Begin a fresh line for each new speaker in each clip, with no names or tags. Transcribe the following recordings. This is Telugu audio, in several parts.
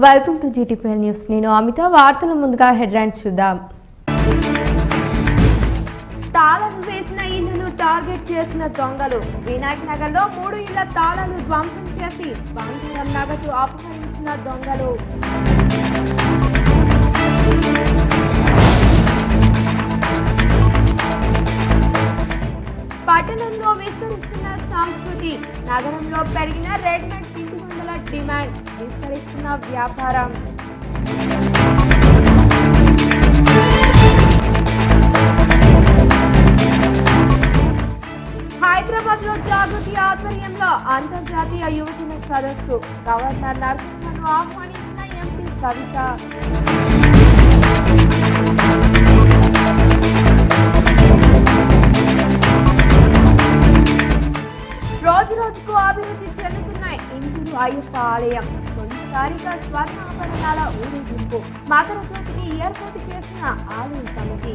Welcome to GTPL news. నేను అమిత. వార్తల ముందుగా హెడ్లైన్స్ చూద్దాం.
తాళాలు వేసిన ఇళ్లను టార్గెట్ చేసిన దొంగలు. వినాయక్ నగర్ లో 3 ఇళ్ల తాళాలు ధ్వంసం చేసి బంగారం నగదు అపహరించిన దొంగలు. పట్టణంలో విస్తరిస్తున్న సంస్కృతి. నగరంలో పెరిగిన రెడీమేడ్ ఇంటి మండల డిమాండ్. విస్తరిస్తున్న వ్యాపారం. హైదరాబాద్ లో జాగృతి ఆధ్వర్యంలో అంతర్జాతీయ యువజన సదస్సు. గవర్నర్ నరసింహన్ను ఆహ్వానించిన ఎంపీ కవిత. రోజు రోజుకు అభివృద్ధి చెందుతున్న ఇందూరు అయ్యప్ప ఆలయం. తొలిసారిగా స్వర్ణాభరణాల ఊరేగింపు. మకర జ్యోతిని ఏర్పాటు చేసిన ఆలయ కమిటీ.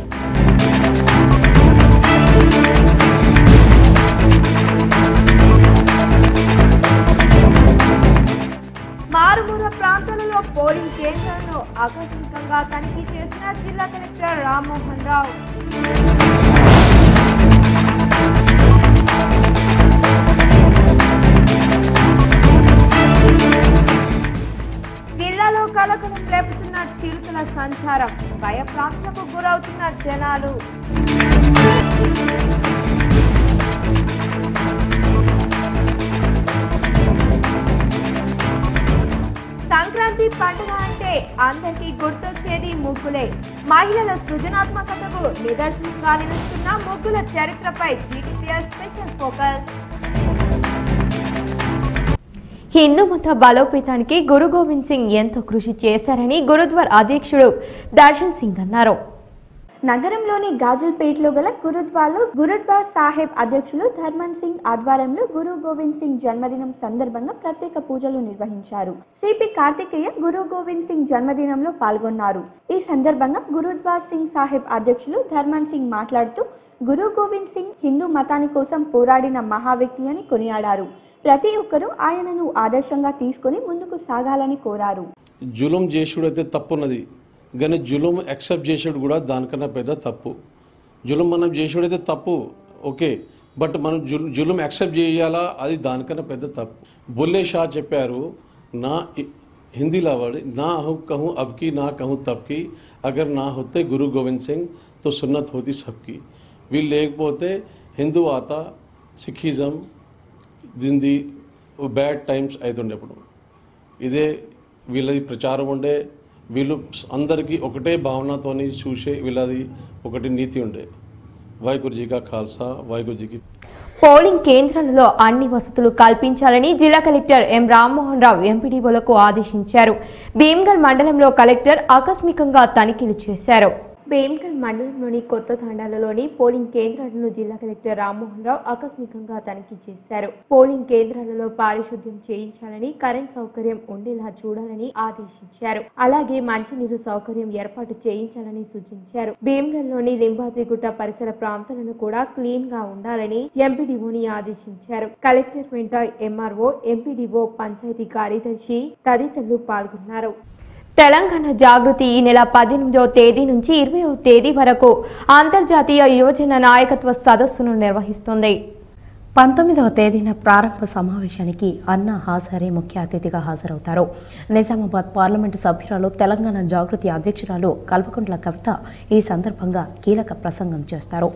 మారుమూల ప్రాంతాలలో పోలింగ్ కేంద్రాలను ఆకస్మికంగా తనిఖీ చేసిన జిల్లా కలెక్టర్ రామ్మోహన్ రావు. జిల్లాలో కలకలం రేపుతున్న చిరుతల సంచారం. భయప్రాంతలకు గురవుతున్న జనాలు. సంక్రాంతి పండుగ అంటే అందరికీ గుర్తొచ్చేది ముగ్గులే. మహిళల సృజనాత్మకతకు నిదర్శనంగా నిలుస్తున్న ముగ్గుల చరిత్రపై జీటీపీఎల్ స్పెషల్ ఫోకస్.
హిందూ మత బలోపేతానికి గురు గోవింద్ సింగ్ ఎంతో కృషి చేశారని గురుద్వార్ అధ్యక్షుడు దర్శన్ సింగ్ అన్నారు.
నగరంలోని గాజల్పేటలో గల గురుద్వార్లో గురుద్వార్ సాహెబ్ అధ్యక్షులు ధర్మన్ సింగ్ ఆధ్వర్యంలో గురు గోవింద్ సింగ్ జన్మదినం సందర్భంగా ప్రత్యేక పూజలు నిర్వహించారు. సిపి కార్తికేయ గురు గోవింద్ సింగ్ జన్మదినంలో పాల్గొన్నారు. ఈ సందర్భంగా గురుద్వార్ సింగ్ సాహెబ్ అధ్యక్షులు ధర్మన్ సింగ్ మాట్లాడుతూ గురు గోవింద్ సింగ్ హిందూ మతాని కోసం పోరాడిన మహా వ్యక్తి అని కొనియాడారు. ప్రతి ఒక్కరూ ఆయనను ఆదర్శంగా తీసుకుని ముందుకు సాగాలని కోరారు.
జులుం చేసుడైతే తప్పున్నది, కానీ జులుం యాక్సెప్ట్ చేసుడు కూడా దానికన్నా పెద్ద తప్పు. జులుం మనం చేసుడైతే తప్పు ఓకే, బట్ మనం జులుం యాక్సెప్ట్ చేయాలా, అది దానికన్నా పెద్ద తప్పు. బుల్లే షా చెప్పారు, నా హిందీలో వాడి నా कहूँ अब की ना कहूँ तब की अगर ना होते गुरु गोविंद सिंह तो सुन्नत होती सबकी. వీళ్ళు లేకపోతే హిందూ ఆత సిఖిజం దింది బ్యాడ్ టైమ్స్ అవుతుండేప్పుడు. ఇదే వీళ్ళది ప్రచారం ఉండే. వీళ్ళు అందరికీ ఒకటే భావనతోని చూసే వీళ్ళది ఒకటి నీతి ఉండే. వాహిగురుజీగా ఖాల్సా, వాహిగురుజీకి.
పోలింగ్ కేంద్రాలలో అన్ని వసతులు కల్పించాలని జిల్లా కలెక్టర్ ఎం రామ్మోహన్ రావు ఎంపీడీఓలకు ఆదేశించారు. భీమ్గల్ మండలంలో కలెక్టర్ ఆకస్మికంగా తనిఖీలు చేశారు.
భీమ్గల్ మండలంలోని కొత్త తండాలలోని పోలింగ్ కేంద్రాలను జిల్లా కలెక్టర్ రామ్మోహన్ రావు ఆకస్మికంగా తనిఖీ చేశారు. పోలింగ్ కేంద్రాలలో పారిశుద్ధ్యం చేయించాలని, కరెంట్ సౌకర్యం ఉండేలా చూడాలని ఆదేశించారు. అలాగే మంచినీరు సౌకర్యం ఏర్పాటు చేయించాలని సూచించారు. భీమ్గల్లోని లింబాద్రిగుట్ట పరిసర ప్రాంతాలను కూడా క్లీన్ గా ఉండాలని ఎంపీడీఓని ఆదేశించారు. కలెక్టర్ వెంట ఎంఆర్ఓ, ఎంపీడీఓ, పంచాయతీ కార్యదర్శి తదితరులు పాల్గొన్నారు.
తెలంగాణ జాగృతి ఈ నెల 18వ తేదీ నుంచి 20వ తేదీ వరకు అంతర్జాతీయ యువజన నాయకత్వ సదస్సును నిర్వహిస్తుంది.
19వ తేదీన ప్రారంభ సమావేశానికి అన్నా హజారే ముఖ్య అతిథిగా హాజరవుతారు. నిజామాబాద్ పార్లమెంటు సభ్యురాలు, తెలంగాణ జాగృతి అధ్యక్షురాలు కల్వకుంట్ల కవిత ఈ సందర్భంగా కీలక ప్రసంగం చేస్తారు.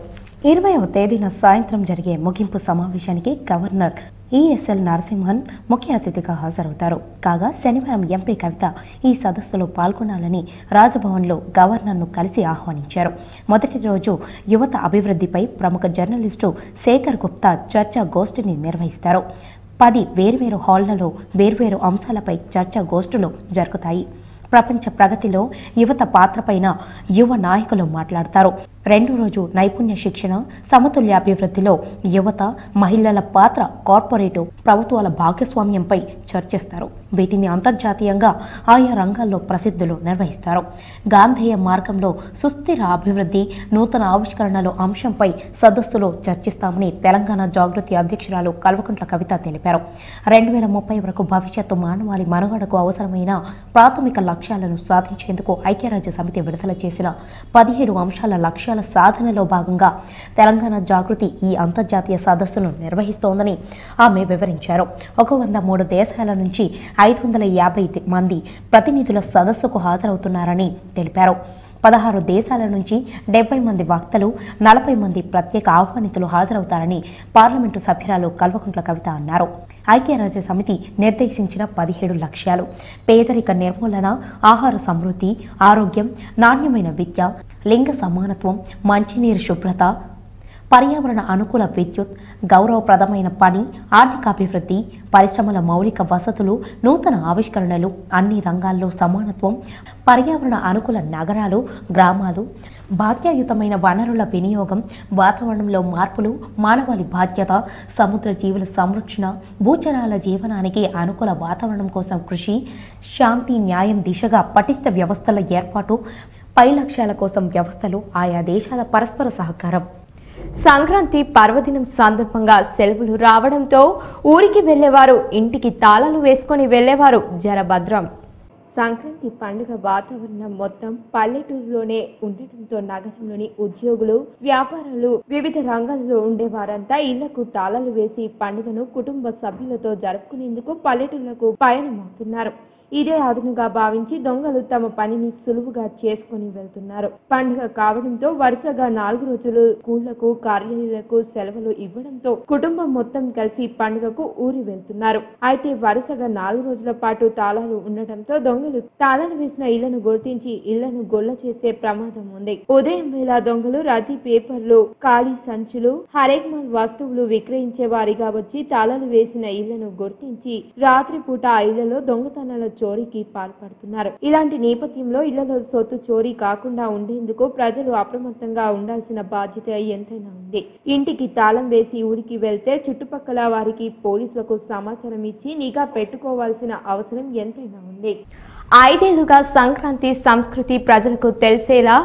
20వ తేదీన సాయంత్రం జరిగే ముగింపు సమావేశానికి గవర్నర్ ఈఎస్ఎల్ నరసింహన్ ముఖ్య అతిథిగా హాజరవుతారు. కాగా శనివారం ఎంపీ కవిత ఈ సదస్సులో పాల్గొనాలని రాజ్భవన్లో గవర్నర్ను కలిసి ఆహ్వానించారు. మొదటి రోజు యువత అభివృద్ధిపై ప్రముఖ జర్నలిస్టు శేఖర్ గుప్తా చర్చా గోష్ఠిని నిర్వహిస్తారు. 10 వేర్వేరు హాళ్లలో వేర్వేరు అంశాలపై చర్చా గోష్ఠులు జరుగుతాయి. ప్రపంచ ప్రగతిలో యువత పాత్రపైన యువ నాయకులు మాట్లాడతారు. రెండో రోజు నైపుణ్య శిక్షణ, సమతుల్య అభివృద్ధిలో యువత, మహిళల పాత్ర, కార్పొరేటు ప్రభుత్వాల భాగస్వామ్యంపై చర్చిస్తారు. వీటిని అంతర్జాతీయంగా ఆయా రంగాల్లో ప్రసిద్ధులు నిర్వహిస్తారు. గాంధేయ మార్గంలో సుస్థిర అభివృద్ధి, నూతన ఆవిష్కరణలు అంశంపై సదస్సులో చర్చిస్తామని తెలంగాణ జాగృతి అధ్యక్షురాలు కల్వకుంట్ల కవిత తెలిపారు. 2030 వరకు భవిష్యత్తు మానవాళి మనుగడకు అవసరమైన ప్రాథమిక లక్ష్యాలను సాధించేందుకు ఐక్యరాజ్య సమితి విడుదల చేసిన 17 అంశాల లక్ష్యాల సాధనలో భాగంగా తెలంగాణ జాగృతి ఈ అంతర్జాతీయ సదస్సును నిర్వహిస్తోందని ఆమె వివరించారు. 103 దేశాల నుంచి 550 మంది ప్రతినిధుల సదస్సుకు హాజరవుతున్నారని తెలిపారు. 16 దేశాల నుంచి 70 మంది వక్తలు, 40 మంది ప్రత్యేక ఆహ్వానితులు హాజరవుతారని పార్లమెంటు సభ్యురాలు కల్వకుంట్ల కవిత అన్నారు. ఐక్యరాజ్య సమితి నిర్దేశించిన 17 లక్ష్యాలు పేదరిక నిర్మూలన, ఆహార సమృద్ధి, ఆరోగ్యం, నాణ్యమైన విద్య, లింగ సమానత్వం, మంచినీరు శుభ్రత, పర్యావరణ అనుకూల విద్యుత్, గౌరవప్రదమైన పని, ఆర్థికాభివృద్ధి, పరిశ్రమల మౌలిక వసతులు, నూతన ఆవిష్కరణలు, అన్ని రంగాల్లో సమానత్వం, పర్యావరణ అనుకూల నగరాలు, గ్రామాలు, బాధ్యయుతమైన వనరుల వినియోగం, వాతావరణంలో మార్పులు, మానవాళి బాధ్యత, సముద్ర జీవుల సంరక్షణ, భూచరాల జీవనానికి అనుకూల వాతావరణం కోసం కృషి, శాంతి, న్యాయం దిశగా పటిష్ట వ్యవస్థల ఏర్పాటు, పై లక్ష్యాల కోసం వ్యవస్థలు, ఆయా దేశాల పరస్పర సహకారం.
సంక్రాంతి పర్వదినం సందర్భంగా సెలవులు రావడంతో ఊరికి వెళ్లేవారు, ఇంటికి తాళాలు వేసుకొని వెళ్లేవారు జరభద్రం.
సంక్రాంతి పండుగ వాతావరణం మొత్తం పల్లెటూరులోనే ఉండటంతో నగరంలోని ఉద్యోగులు, వ్యాపారాలు, వివిధ రంగాల్లో ఉండేవారంతా ఇళ్లకు తాళాలు వేసి పండుగను కుటుంబ సభ్యులతో జరుపుకునేందుకు పల్లెటూరులకు పయనమవుతున్నారు. ఇదే అదునుగా భావించి దొంగలు తమ పనిని సులువుగా చేసుకుని వెళ్తున్నారు. పండుగ కావడంతో వరుసగా 4 రోజులు స్కూళ్లకు, కార్యాలయాలకు సెలవులు ఇవ్వడంతో కుటుంబం మొత్తం కలిసి పండుగకు ఊరి వెళ్తున్నారు. అయితే వరుసగా 4 రోజుల పాటు తాళాలు ఉండటంతో దొంగలు తాళాలు వేసిన ఇళ్లను గుర్తించి ఇళ్లను గొల్ల చేసే ప్రమాదం ఉంది. ఉదయం వేళ దొంగలు రద్దీ పేపర్లు, ఖాళీ సంచులు, హరేక్మాల్ వస్తువులు విక్రయించే వారిగా వచ్చి తాళాలు వేసిన ఇళ్లను గుర్తించి రాత్రిపూట ఆ ఇళ్లలో దొంగతనాల చోరీకి పాల్పడుతున్నారు. ఇలాంటి నేపథ్యంలో ఇళ్లలో సొత్తు చోరీ కాకుండా ఉండేందుకు ప్రజలు అప్రమత్తంగా ఉండాల్సిన బాధ్యత ఎంతైనా ఉంది. ఇంటికి తాళం వేసి ఊరికి వెళ్తే చుట్టుపక్కల వారికి, పోలీసులకు సమాచారం ఇచ్చి నిఘా పెట్టుకోవాల్సిన అవసరం ఎంతైనా ఉంది.
5 ఏళ్లుగా సంక్రాంతి సంస్కృతి ప్రజలకు తెలిసేలా,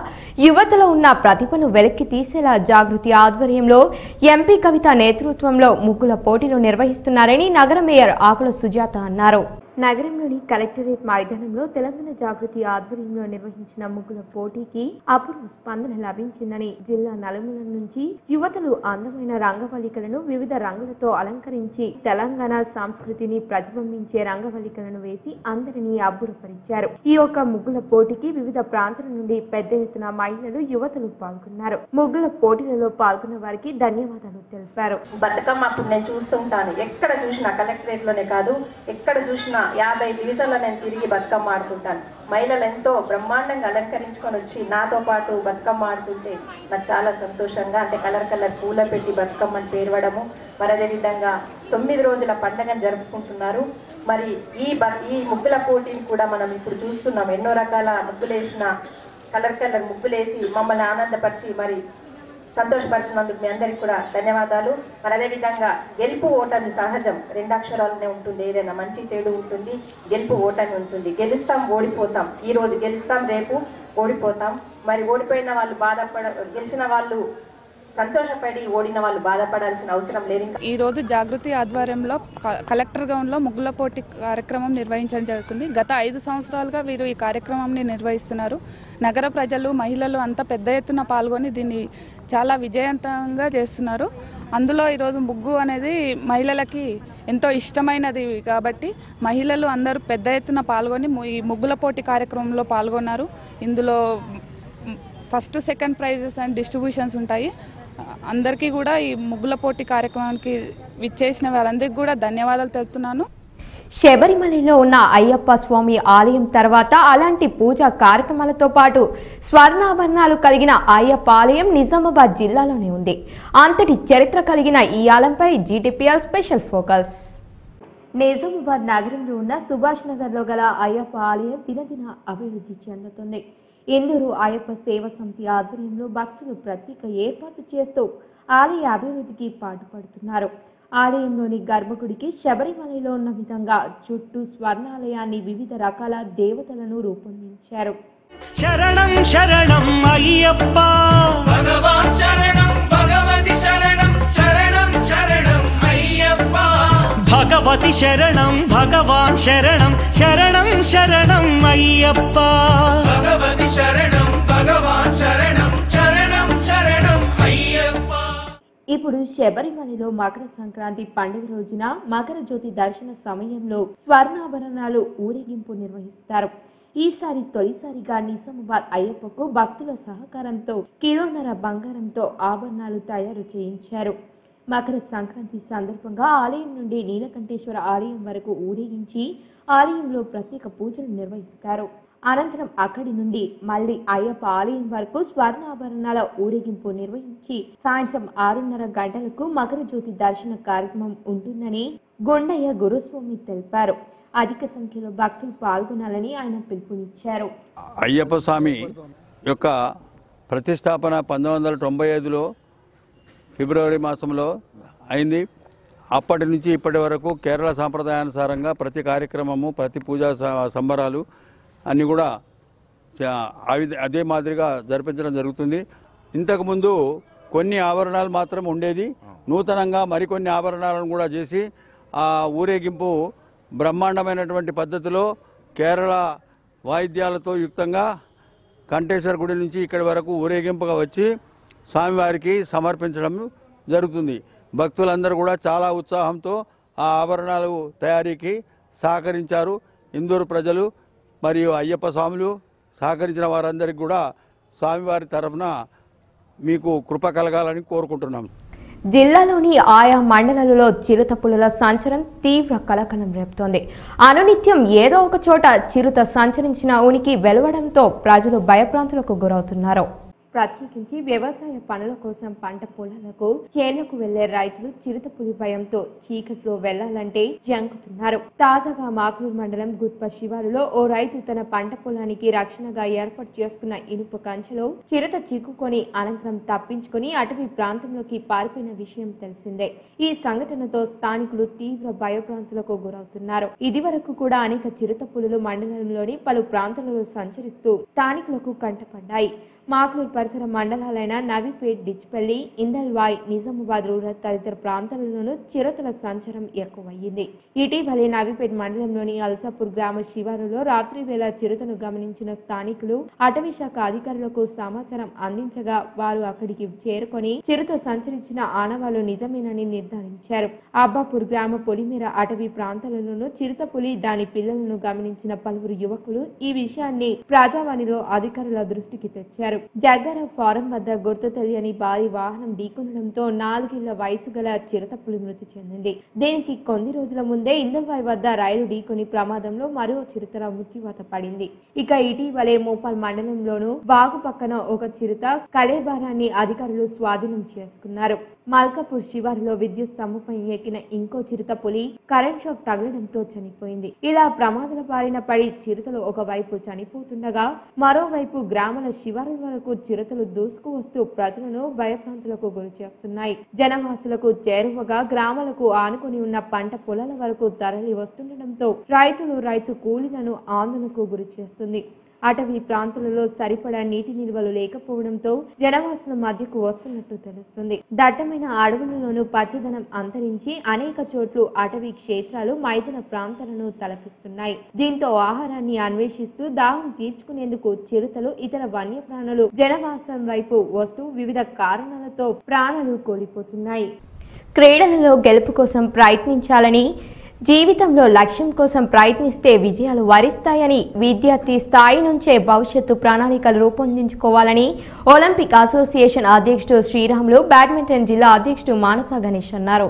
యువతలో ఉన్న ప్రతిభను వెలికి తీసేలా జాగృతి ఆధ్వర్యంలో ఎంపీ కవిత నేతృత్వంలో ముగ్గుల పోటీలు నిర్వహిస్తున్నారని నగర మేయర్ ఆకుల సుజాత అన్నారు.
నగరంలోని కలెక్టరేట్ మైదానంలో తెలంగాణ జాగృతి ఆధ్వర్యంలో నిర్వహించిన ముగ్గుల పోటీకి అపూర్వ స్పందన లభించిందని, జిల్లా నలుమూల నుంచి యువతలు అందమైన రంగవల్లికలను వివిధ రంగులతో అలంకరించి తెలంగాణ సంస్కృతిని ప్రతిబింబించే రంగవల్లికలను వేసి అందరినీ అబ్బురపరిచారు. ఈ యొక్క ముగ్గుల పోటీకి వివిధ ప్రాంతాల నుండి పెద్ద ఎత్తున మహిళలు, యువతలు పాల్గొన్నారు. ముగ్గుల పోటీలలో పాల్గొన్న వారికి ధన్యవాదాలు తెలిపారు.
బతుకమ్మ అప్పుడు నేను చూస్తుంటాను, ఎక్కడ చూసినా కలెక్టరేట్ లోనే కాదు, ఎక్కడ చూసినా 50 డివిజన్లో నేను తిరిగి బతుకమ్మ ఆడుతుంటాను. మహిళలు ఎంతో బ్రహ్మాండంగా అలంకరించుకొని వచ్చి నాతో పాటు బతుకమ్మ ఆడుతుంటే నాకు చాలా సంతోషంగా, అంటే కలర్ పూల పెట్టి బతుకమ్మని పేరవడము, మరి అదేవిధంగా 9 రోజుల పండుగను జరుపుకుంటున్నారు. మరి ఈ ముగ్గుల పోటీని కూడా మనం ఇప్పుడు చూస్తున్నాం. ఎన్నో రకాల ముగ్గులేసిన కలర్ ముగ్గులేసి మమ్మల్ని ఆనందపరిచి మరి సంతోషపరిచినందుకు మీ అందరికి కూడా ధన్యవాదాలు. మరి అదేవిధంగా గెలుపు ఓటమి సహజం, 2 అక్షరాలనే ఉంటుంది. ఏదైనా మంచి చెడు ఉంటుంది, గెలుపు ఓటమి ఉంటుంది. గెలుస్తాం, ఓడిపోతాం. ఈ రోజు గెలుస్తాం, రేపు ఓడిపోతాం. మరి ఓడిపోయిన వాళ్ళు గెలిచిన వాళ్ళు సంతోషపడి, ఓడిన వాళ్ళు బాధపడాల్సిన అవసరం లేదు.
ఈ రోజు జాగృతి ఆధ్వర్యంలో కలెక్టర్ గ్రౌండ్ లో ముగ్గుల పోటీ కార్యక్రమం నిర్వహించడం జరుగుతుంది. గత 5 సంవత్సరాలుగా వీరు ఈ కార్యక్రమాన్ని నిర్వహిస్తున్నారు. నగర ప్రజలు, మహిళలు అంతా పెద్ద ఎత్తున పాల్గొని దీన్ని చాలా విజయవంతంగా చేస్తున్నారు. అందులో ఈరోజు ముగ్గు అనేది మహిళలకి ఎంతో ఇష్టమైనది కాబట్టి మహిళలు అందరూ పెద్ద ఎత్తున పాల్గొని ఈ ముగ్గుల పోటీ కార్యక్రమంలో పాల్గొన్నారు. ఇందులో first, second prizes and distributions ఉంటాయి. అందరికీ కూడా ఈ ముగ్గుల పోటీ కార్యక్రమానికి విచ్చేసిన వారందరికీ కూడా ధన్యవాదాలు తెలుపుతున్నాను.
శబరిమలలో ఉన్న అయ్యప్ప స్వామి ఆలయం తర్వాత అలాంటి పూజా కార్యక్రమాలతో పాటు స్వర్ణాభరణాలు కలిగిన అయ్యప్ప ఆలయం నిజామాబాద్ జిల్లాలోనే ఉంది. అంతటి చరిత్ర కలిగిన ఈ ఆలయంపై జీటీపీఎల్ స్పెషల్ ఫోకస్.
నిజామాబాద్ నగరంలో ఉన్న సుభాష్ నగర్ లో గల అయ్యప్ప ఆలయం దినదిన అభివృద్ధి చెందుతుంది. ఇందూరు అయ్యప్ప సేవా సమితి ఆధ్వర్యంలో భక్తులు ప్రత్యేక ఏర్పాట్లు చేస్తూ ఆలయ అభివృద్ధికి పాటుపడుతున్నారు. ఆలయంలోని గర్భగుడికి శబరిమలలో ఉన్న విధంగా చుట్టూ స్వర్ణాలయాన్ని వివిధ రకాల దేవతలను రూపొందించారు.
శరణం శరణం అయ్యప్ప భగవాన్ శరణం భగవతి శరణం శరణం శరణం అయ్యప్ప భగవతి శరణం భగవాన్ శరణం శరణం శరణం అయ్యప్ప భగవతి శరణం భగవాన్ శరణం శరణం శరణం అయ్యప్ప.
ఇప్పుడు శబరిమలలో మకర సంక్రాంతి పండుగ రోజున మకర జ్యోతి దర్శన సమయంలో స్వర్ణాభరణాలు ఊరేగింపు నిర్వహిస్తారు. ఈసారి తొలిసారిగా నిజామాబాద్ అయ్యప్పకు భక్తుల సహకారంతో కిలోన్నర బంగారంతో ఆభరణాలు తయారు చేయించారు. మకర సంక్రాంతి సందర్భంగా ఆలయం నుండి నీలకంఠేశ్వర ఆలయం వరకు ఊరేగించి ఆలయంలో ప్రత్యేక పూజలు నిర్వహిస్తారు. అనంతరం అక్కడి నుండి మళ్లీ అయ్యప్ప ఆలయం వరకు స్వర్ణాభరణాల ఊరేగింపు నిర్వహించి సాయంత్రం 6:30 గంటలకు మకర జ్యోతి దర్శన కార్యక్రమం ఉంటుందని గొండయ్య గురుస్వామి తెలిపారు. అధిక సంఖ్యలో భక్తులు పాల్గొనాలని ఆయన పిలుపునిచ్చారు.
అయ్యప్ప స్వామి యొక్క ప్రతిష్టాపన 1995లో ఫిబ్రవరి మాసంలో అయింది. అప్పటి నుంచి ఇప్పటి వరకు కేరళ సాంప్రదాయానుసారంగా ప్రతి కార్యక్రమము ప్రతి పూజా సంబరాలు అన్నీ కూడా అదే మాదిరిగా జరిపించడం జరుగుతుంది. ఇంతకుముందు కొన్ని ఆభరణాలు మాత్రం ఉండేది. నూతనంగా మరికొన్ని ఆభరణాలను కూడా చేసి ఆ ఊరేగింపు బ్రహ్మాండమైనటువంటి పద్ధతిలో కేరళ వాయిద్యాలతో యుక్తంగా కంఠేశ్వర గుడి నుంచి ఇక్కడి వరకు ఊరేగింపుగా వచ్చి స్వామివారికి సమర్పించడం జరుగుతుంది. భక్తులందరూ కూడా చాలా ఉత్సాహంతో ఆ ఆభరణాలు తయారీకి సహకరించారు. ఇందూరు ప్రజలు మరియు అయ్యప్ప స్వాములు సహకరించిన వారందరికీ కూడా స్వామివారి తరఫున మీకు కృప కలగాలని కోరుకుంటున్నాం.
జిల్లాలోని ఆయా మండలాలలో చిరుత పులుల సంచారం తీవ్ర కలకలం రేపుతోంది. అనునిత్యం ఏదో ఒక చోట చిరుత సంచరించిన ఉనికి వెలువడంతో ప్రజలు భయభ్రాంతులకు గురవుతున్నారు.
ప్రత్యేకించి వ్యవసాయ పనుల కోసం పంట పొలాలకు చేనుకు వెళ్లే రైతులు చిరుతపులి భయంతో చీకట్లో వెళ్లాలంటే జంకుతున్నారు. తాజాగా మాకులూరు మండలం గుత్ప శివారులో ఓ రైతు తన పంట పొలానికి రక్షణగా ఏర్పాటు చేసుకున్న ఇనుప కంచెలో చిరుత చిక్కుకొని అనంతరం తప్పించుకుని అటవీ ప్రాంతంలోకి పారిపోయిన విషయం తెలిసిందే. ఈ సంఘటనతో స్థానికులు తీవ్ర భయభ్రాంతులకు గురవుతున్నారు. ఇదివరకు కూడా అనేక చిరుతపులులు మండలంలోని పలు ప్రాంతాలలో సంచరిస్తూ స్థానికులకు కంటపడ్డాయి. మాకులూరు పరిసర మండలాలైన నవీపేట్, డిచ్పల్లి, ఇందల్వాయ్, నిజామాబాద్ రూరల్ తదితర ప్రాంతాలలోనూ చిరుతల సంచారం ఎక్కువయ్యింది. ఇటీవలే నవీపేట్ మండలంలోని అల్సాపూర్ గ్రామ శివారులో రాత్రి వేళ చిరుతను గమనించిన స్థానికులు అటవీ శాఖ అధికారులకు సమాచారం అందించగా వారు అక్కడికి చేరుకొని చిరుత సంచరించిన ఆనవాళ్లు నిజమేనని నిర్ధారించారు. అబ్బాపూర్ గ్రామ పొలిమేర అటవీ ప్రాంతాలలోనూ చిరుతపులి దాని పిల్లలను గమనించిన పలువురు యువకులు ఈ విషయాన్ని ప్రజావాణిలో అధికారుల దృష్టికి తెచ్చారు. జగ్గర ఫారం వద్ద గుర్తు తెలియని భారీ వాహనం ఢీకొనడంతో 4 ఏళ్ల వయసు గల చిరుతపులి మృతి చెందింది. దీనికి కొన్ని రోజుల ముందే ఇందల్వాయ్ వద్ద రైలు ఢీకొని ప్రమాదంలో మరో చిరుతల మృత్యువాత పడింది. ఇక ఇటీవలే మోపాల్ మండలంలోనూ వాగు పక్కన ఒక చిరుత కళేబారాన్ని అధికారులు స్వాధీనం చేసుకున్నారు. మల్కాపూర్ శివారులో విద్యుత్ స్తంభంపై ఎక్కిన ఇంకో చిరుతపులి కరెంట్ షాక్ తగలడంతో చనిపోయింది. ఇలా ప్రమాదాల బారిన పడి చిరుతలు ఒకవైపు చనిపోతుండగా మరోవైపు గ్రామాల శివారు వరకు చిరుతలు దూసుకు వస్తూ ప్రజలను భయభ్రాంతులకు గురి చేస్తున్నాయి. జనవాసులకు చేరువగా గ్రామాలకు ఆనుకుని ఉన్న పంట పొలాల వరకు తరలి వస్తుండటంతో రైతు కూలీలను ఆందోళనకు గురి చేస్తుంది. అటవీ ప్రాంతాలలో సరిపడా నీటి నిల్వలు లేకపోవడంతో జనవాసుల మధ్యకు వస్తున్నట్టు తెలుస్తుంది. దట్టమైన అడవులలోనూ పచ్చదనం అంతరించి అనేక చోట్ల అటవీ క్షేత్రాలు మైదాన ప్రాంతాలను తలపిస్తున్నాయి. దీంతో ఆహారాన్ని అన్వేషిస్తూ దాహం తీర్చుకునేందుకు చిరుతలు, ఇతర వన్యప్రాణులు జనవాసం వైపు వస్తూ వివిధ కారణాలతో ప్రాణాలు కోల్పోతున్నాయి.
క్రీడలలో గెలుపు కోసం ప్రయత్నించాలని, జీవితంలో లక్ష్యం కోసం ప్రయత్నిస్తే విజయాలు వరిస్తాయని, విద్యార్థి స్థాయి నుంచే భవిష్యత్తు ప్రణాళికలు రూపొందించుకోవాలని ఒలింపిక్ అసోసియేషన్ అధ్యక్షుడు శ్రీరాములు, బ్యాడ్మింటన్ జిల్లా అధ్యక్షుడు మానస గణేష్ అన్నారు.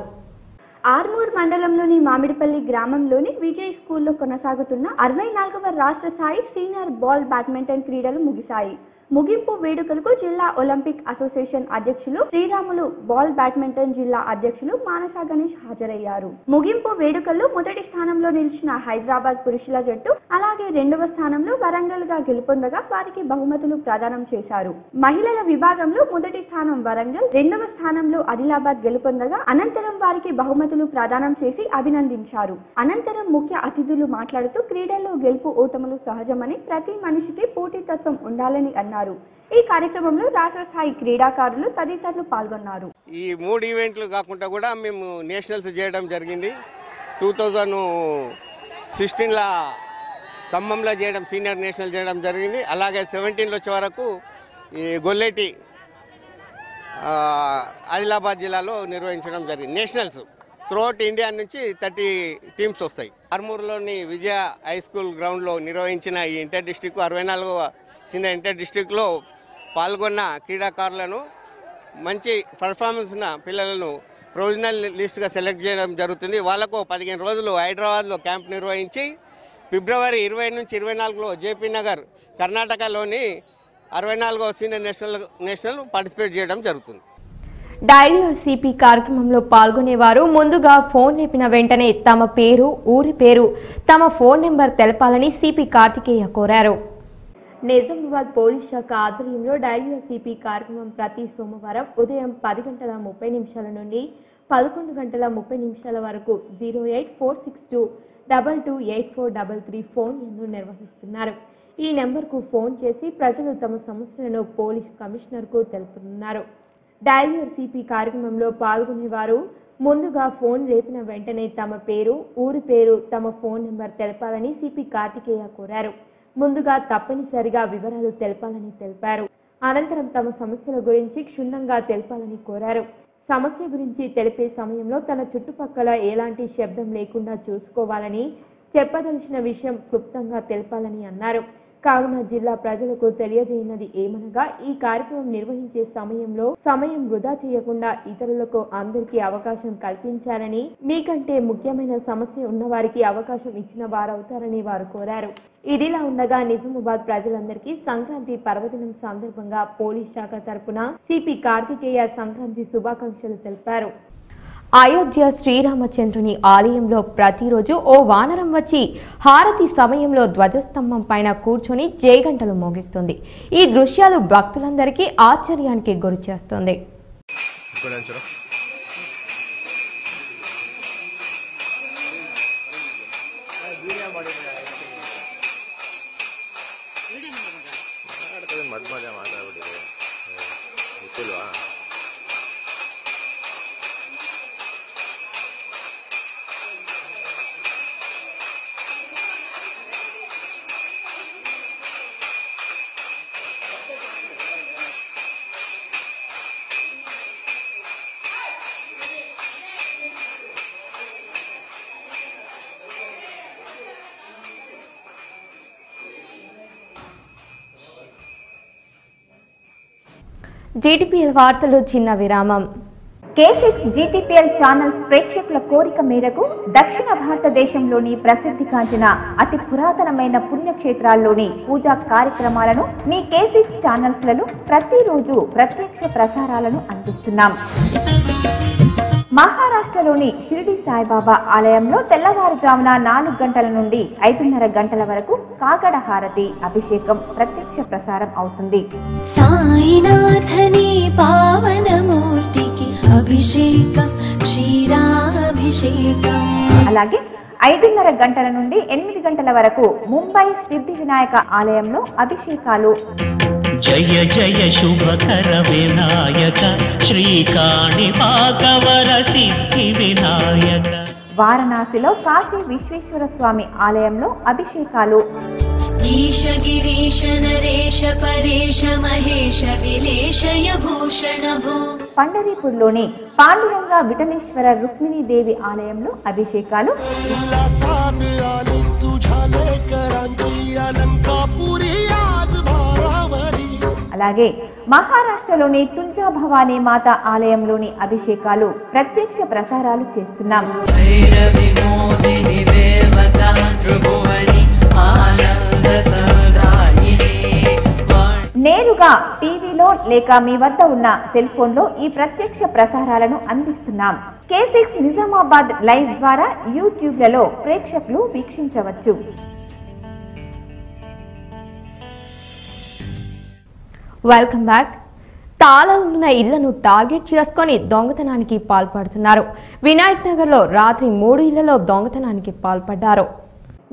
ఆర్మూర్ మండలంలోని మామిడిపల్లి గ్రామంలోని విజయ్ స్కూల్లో కొనసాగుతున్న 64వ రాష్ట్ర స్థాయి సీనియర్ బాల్ బ్యాడ్మింటన్ క్రీడలు ముగిశాయి. ముగింపు వేడుకలకు జిల్లా ఒలింపిక్ అసోసియేషన్ అధ్యక్షులు శ్రీరాములు, బాల్ బ్యాడ్మింటన్ జిల్లా అధ్యక్షులు మానస గణేష్ హాజరయ్యారు. ముగింపు వేడుకల్లో మొదటి స్థానంలో నిలిచిన హైదరాబాద్ పురుషుల జట్టు అలాగే రెండవ స్థానంలో వరంగల్ గా గెలుపొందగా వారికి బహుమతులు ప్రదానం చేశారు. మహిళల విభాగంలో మొదటి స్థానం వరంగల్, రెండవ స్థానంలో ఆదిలాబాద్ గెలుపొందగా అనంతరం వారికి బహుమతులు ప్రదానం చేసి అభినందించారు. అనంతరం ముఖ్య అతిథులు మాట్లాడుతూ క్రీడల్లో గెలుపు ఓటములు సహజమని, ప్రతి మనిషికి పోటీతత్వం ఉండాలని అన్నారు. ఈ కార్యక్రమంలో రాష్ట్ర స్థాయి క్రీడాకారులు తదితరులు పాల్గొన్నారు.
ఈ 3 ఈవెంట్లు కాకుండా కూడా మేము నేషనల్స్ చేయడం జరిగింది. 2016లో ఖమ్మంలో చేయడం, సీనియర్ నేషనల్ చేయడం జరిగింది. అలాగే 17లో వచ్చే వరకు ఈ గొల్లేటి ఆదిలాబాద్ జిల్లాలో నిర్వహించడం జరిగింది. నేషనల్స్ త్రూఅవుట్ ఇండియా నుంచి 30 టీమ్స్ వస్తాయి. ఆర్మూర్లోని విజయ హై స్కూల్ గ్రౌండ్లో నిర్వహించిన ఈ ఇంటర్ డిస్ట్రిక్ట్ 64వ సీనియర్ ఇంటర్ డిస్ట్రిక్ట్లో పాల్గొన్న క్రీడాకారులను, మంచి పర్ఫార్మెన్స్ ఉన్న పిల్లలను ప్రొవిజనల్ లిస్ట్గా సెలెక్ట్ చేయడం జరుగుతుంది. వాళ్ళకు 15 రోజులు హైదరాబాద్లో క్యాంప్ నిర్వహించి ఫిబ్రవరి 20 నుంచి 24లో జేపీ నగర్ కర్ణాటకలోని 64వ సీనియర్ నేషనల్ పార్టిసిపేట్ చేయడం జరుగుతుంది.
డైలీ సిపి కార్యక్రమంలో పాల్గొనేవారు ముందుగా ఫోన్ లేపిన వెంటనే తమ పేరు, ఊరి పేరు, తమ ఫోన్ నెంబర్ తెలపాలని సిపి కార్తికేయ కోరారు.
నిజామాబాద్ పోలీస్ శాఖ ఆధ్వర్యంలో డైలీ సిపి కార్యక్రమం ప్రతి సోమవారం ఉదయం 10:30 నుండి 11:30 వరకు 08462228433 ఫోన్ నిర్వహిస్తున్నారు. ఈ నెంబర్కు ఫోన్ చేసి ప్రజలు తమ సమస్యలను పోలీస్ కమిషనర్కు తెలుపుతున్నారు. డైలీ సిపి కార్యక్రమంలో పాల్గొనేవారు ముందుగా ఫోన్ లేపిన వెంటనే తమ పేరు, ఊరి పేరు, తమ ఫోన్ నెంబర్ తెలపాలని సిపి కార్తికేయ కోరారు. ముందుగా తప్పనిసరిగా వివరాలు తెలపాలని తెలిపారు. అనంతరం తమ సమస్యల గురించి క్షుణ్ణంగా తెలపాలని కోరారు. సమస్య గురించి తెలిపే సమయంలో తన చుట్టుపక్కల ఎలాంటి శబ్దం లేకుండా చూసుకోవాలని, చెప్పదలిచిన విషయం క్లుప్తంగా తెలపాలని అన్నారు. కావున జిల్లా ప్రజలకు తెలియజేయనది ఏమనగా, ఈ కార్యక్రమం నిర్వహించే సమయంలో సమయం వృధా చేయకుండా ఇతరులకు అందరికీ అవకాశం కల్పించాలని, మీకంటే ముఖ్యమైన సమస్య ఉన్న వారికి అవకాశం ఇచ్చిన వారవుతారని వారు కోరారు. ఇదిలా ఉండగా నిజామాబాద్ ప్రజలందరికీ సంక్రాంతి పర్వదినం సందర్భంగా పోలీస్ శాఖ తరపున సిపి కార్తికేయ సంక్రాంతి శుభాకాంక్షలు తెలిపారు.
అయోధ్య శ్రీరామచంద్రుని ఆలయంలో ప్రతిరోజు ఓ వానరం వచ్చి హారతి సమయంలో ధ్వజస్తంభం పైన కూర్చొని జయగంటలు మోగిస్తుంది. ఈ దృశ్యాలు భక్తులందరికీ ఆశ్చర్యానికి గురిచేస్తుంది. జీటీపీఎల్ వార్తలు చిన్న విరామం.
K6 GTPL ఛానల్స్ ప్రేక్షకుల కోరిక మేరకు దక్షిణ భారతదేశంలోని ప్రసిద్ధిగాంచిన అతి పురాతనమైన పుణ్యక్షేత్రాల్లోని పూజా కార్యక్రమాలను మీ K6 ఛానల్స్ లలో ప్రతిరోజు ప్రత్యక్ష ప్రసారాలను అందిస్తున్నాం. మహారాష్ట్రలోని షిరిడి సాయిబాబా ఆలయంలో తెల్లవారుజామున 4 గంటల నుండి 5:30 గంటల వరకు కాగడ హారతి, అభిషేకం ప్రత్యక్ష ప్రసారం అవుతుంది.
సాయినాథని పావనమూర్తికి అభిషేకం, క్షీరాభిషేకం.
అలాగే 5:30 గంటల నుండి 8 గంటల వరకు ముంబై సిద్ధి వినాయక ఆలయంలో అభిషేకాలు.
జయ జయ శుభకర వినాయక శ్రీకాణిపాకవర సిద్ధి వినాయక.
వారణాసిలో కాశీ విశ్వేశ్వర స్వామి ఆలయంలో అభిషేకాలు.
ఈశ గిరీశ నరేశ పరేశ మహేశ విలేశయ భూషణ భూ.
పండరీపూర్లోని పాండురంగ విఠలేశ్వర రుక్మిణీదేవి ఆలయంలో అభిషేకాలు. అలాగే మహారాష్ట్రలోని తుంజా భవానీ మాత ఆలయంలోని అభిషేకాలు ప్రత్యక్ష ప్రసారాలు చేస్తున్నాం. నేరుగా టీవీలో లేక మీ వద్ద ఉన్న సెల్ ఫోన్ లో ఈ ప్రత్యక్ష ప్రసారాలను అందిస్తున్నాం. K6 నిజామాబాద్ లైవ్ ద్వారా యూట్యూబ్లలో ప్రేక్షకులు వీక్షించవచ్చు.
Welcome back. తాళాలున్న ఇళ్లను టార్గెట్ చేసుకొని దొంగతనానికి పాల్పడుతున్నారు. వినాయక్ నగర్లో రాత్రి 3 ఇళ్లలో దొంగతనానికి పాల్పడ్డారు.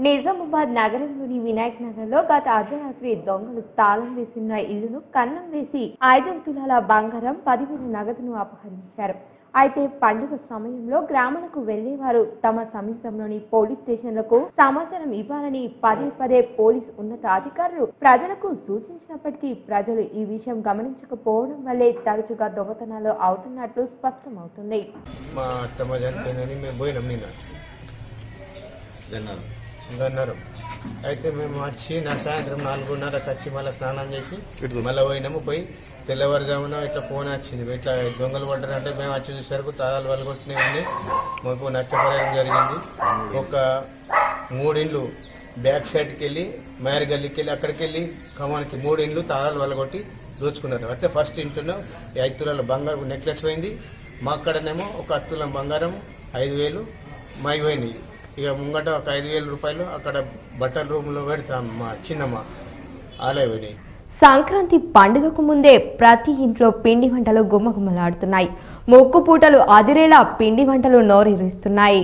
నిజామాబాద్ నగరంలోని వినాయక్ నగర్ లో గత అర్ధరాత్రి దొంగలు తాళం వేసిన ఇల్లును కన్నం వేసి 5 తులాల బంగారం 10,000 నగదును అపహరించారు. అయితే పండుగ సమయంలో గ్రామాలకు వెళ్లేవారు తమ సమీపంలోని పోలీస్ స్టేషన్లకు సమాచారం ఇవ్వాలని పదే పోలీస్ ఉన్నతాధికారులు ప్రజలకు సూచించినప్పటికీ ప్రజలు ఈ విషయం గమనించకపోవడం వల్లే తరచుగా దొంగతనాలు అవుతున్నట్లు స్పష్టమవుతుంది.
గన్నరం అయితే మేము వచ్చి సాయంత్రం 4:30కి వచ్చి మళ్ళీ స్నానం చేసి మళ్ళీ పోయినాము. పోయి తెల్లవారుజామున ఇట్లా ఫోన్ వచ్చింది, ఇట్లా దొంగలు పడ్డారంటే మేము వచ్చి చూసేసరికి తాళాలు వలగొట్టినాయండి. మాకు నష్టపరిహారం జరిగింది. ఒక 3 ఇండ్లు బ్యాక్ సైడ్కి వెళ్ళి మేర గల్లీకి వెళ్ళి అక్కడికి వెళ్ళి ఖమ్మానికి 3 ఇండ్లు తాళాలు వలగొట్టి దోచుకున్నారు. అయితే ఫస్ట్ ఇంట్లో 5 తులాల బంగారం నెక్లెస్ పోయింది. మా అక్కడనేమో ఒక 10 తులం బంగారం 5,000 మాయి పోయినాయి. ఇక ముంగట ఒక 5,000 రూపాయలు అక్కడ బట్టల రూమ్లో పెడతాం మా చిన్నమ్మ ఆలయ.
సంక్రాంతి పండుగకు ముందే ప్రతి ఇంట్లో పిండి వంటలు గుమ్మగుమ్మలాడుతున్నాయి. మొక్కు పూటలు అదిరేలా పిండి వంటలు నోరూరిస్తున్నాయి.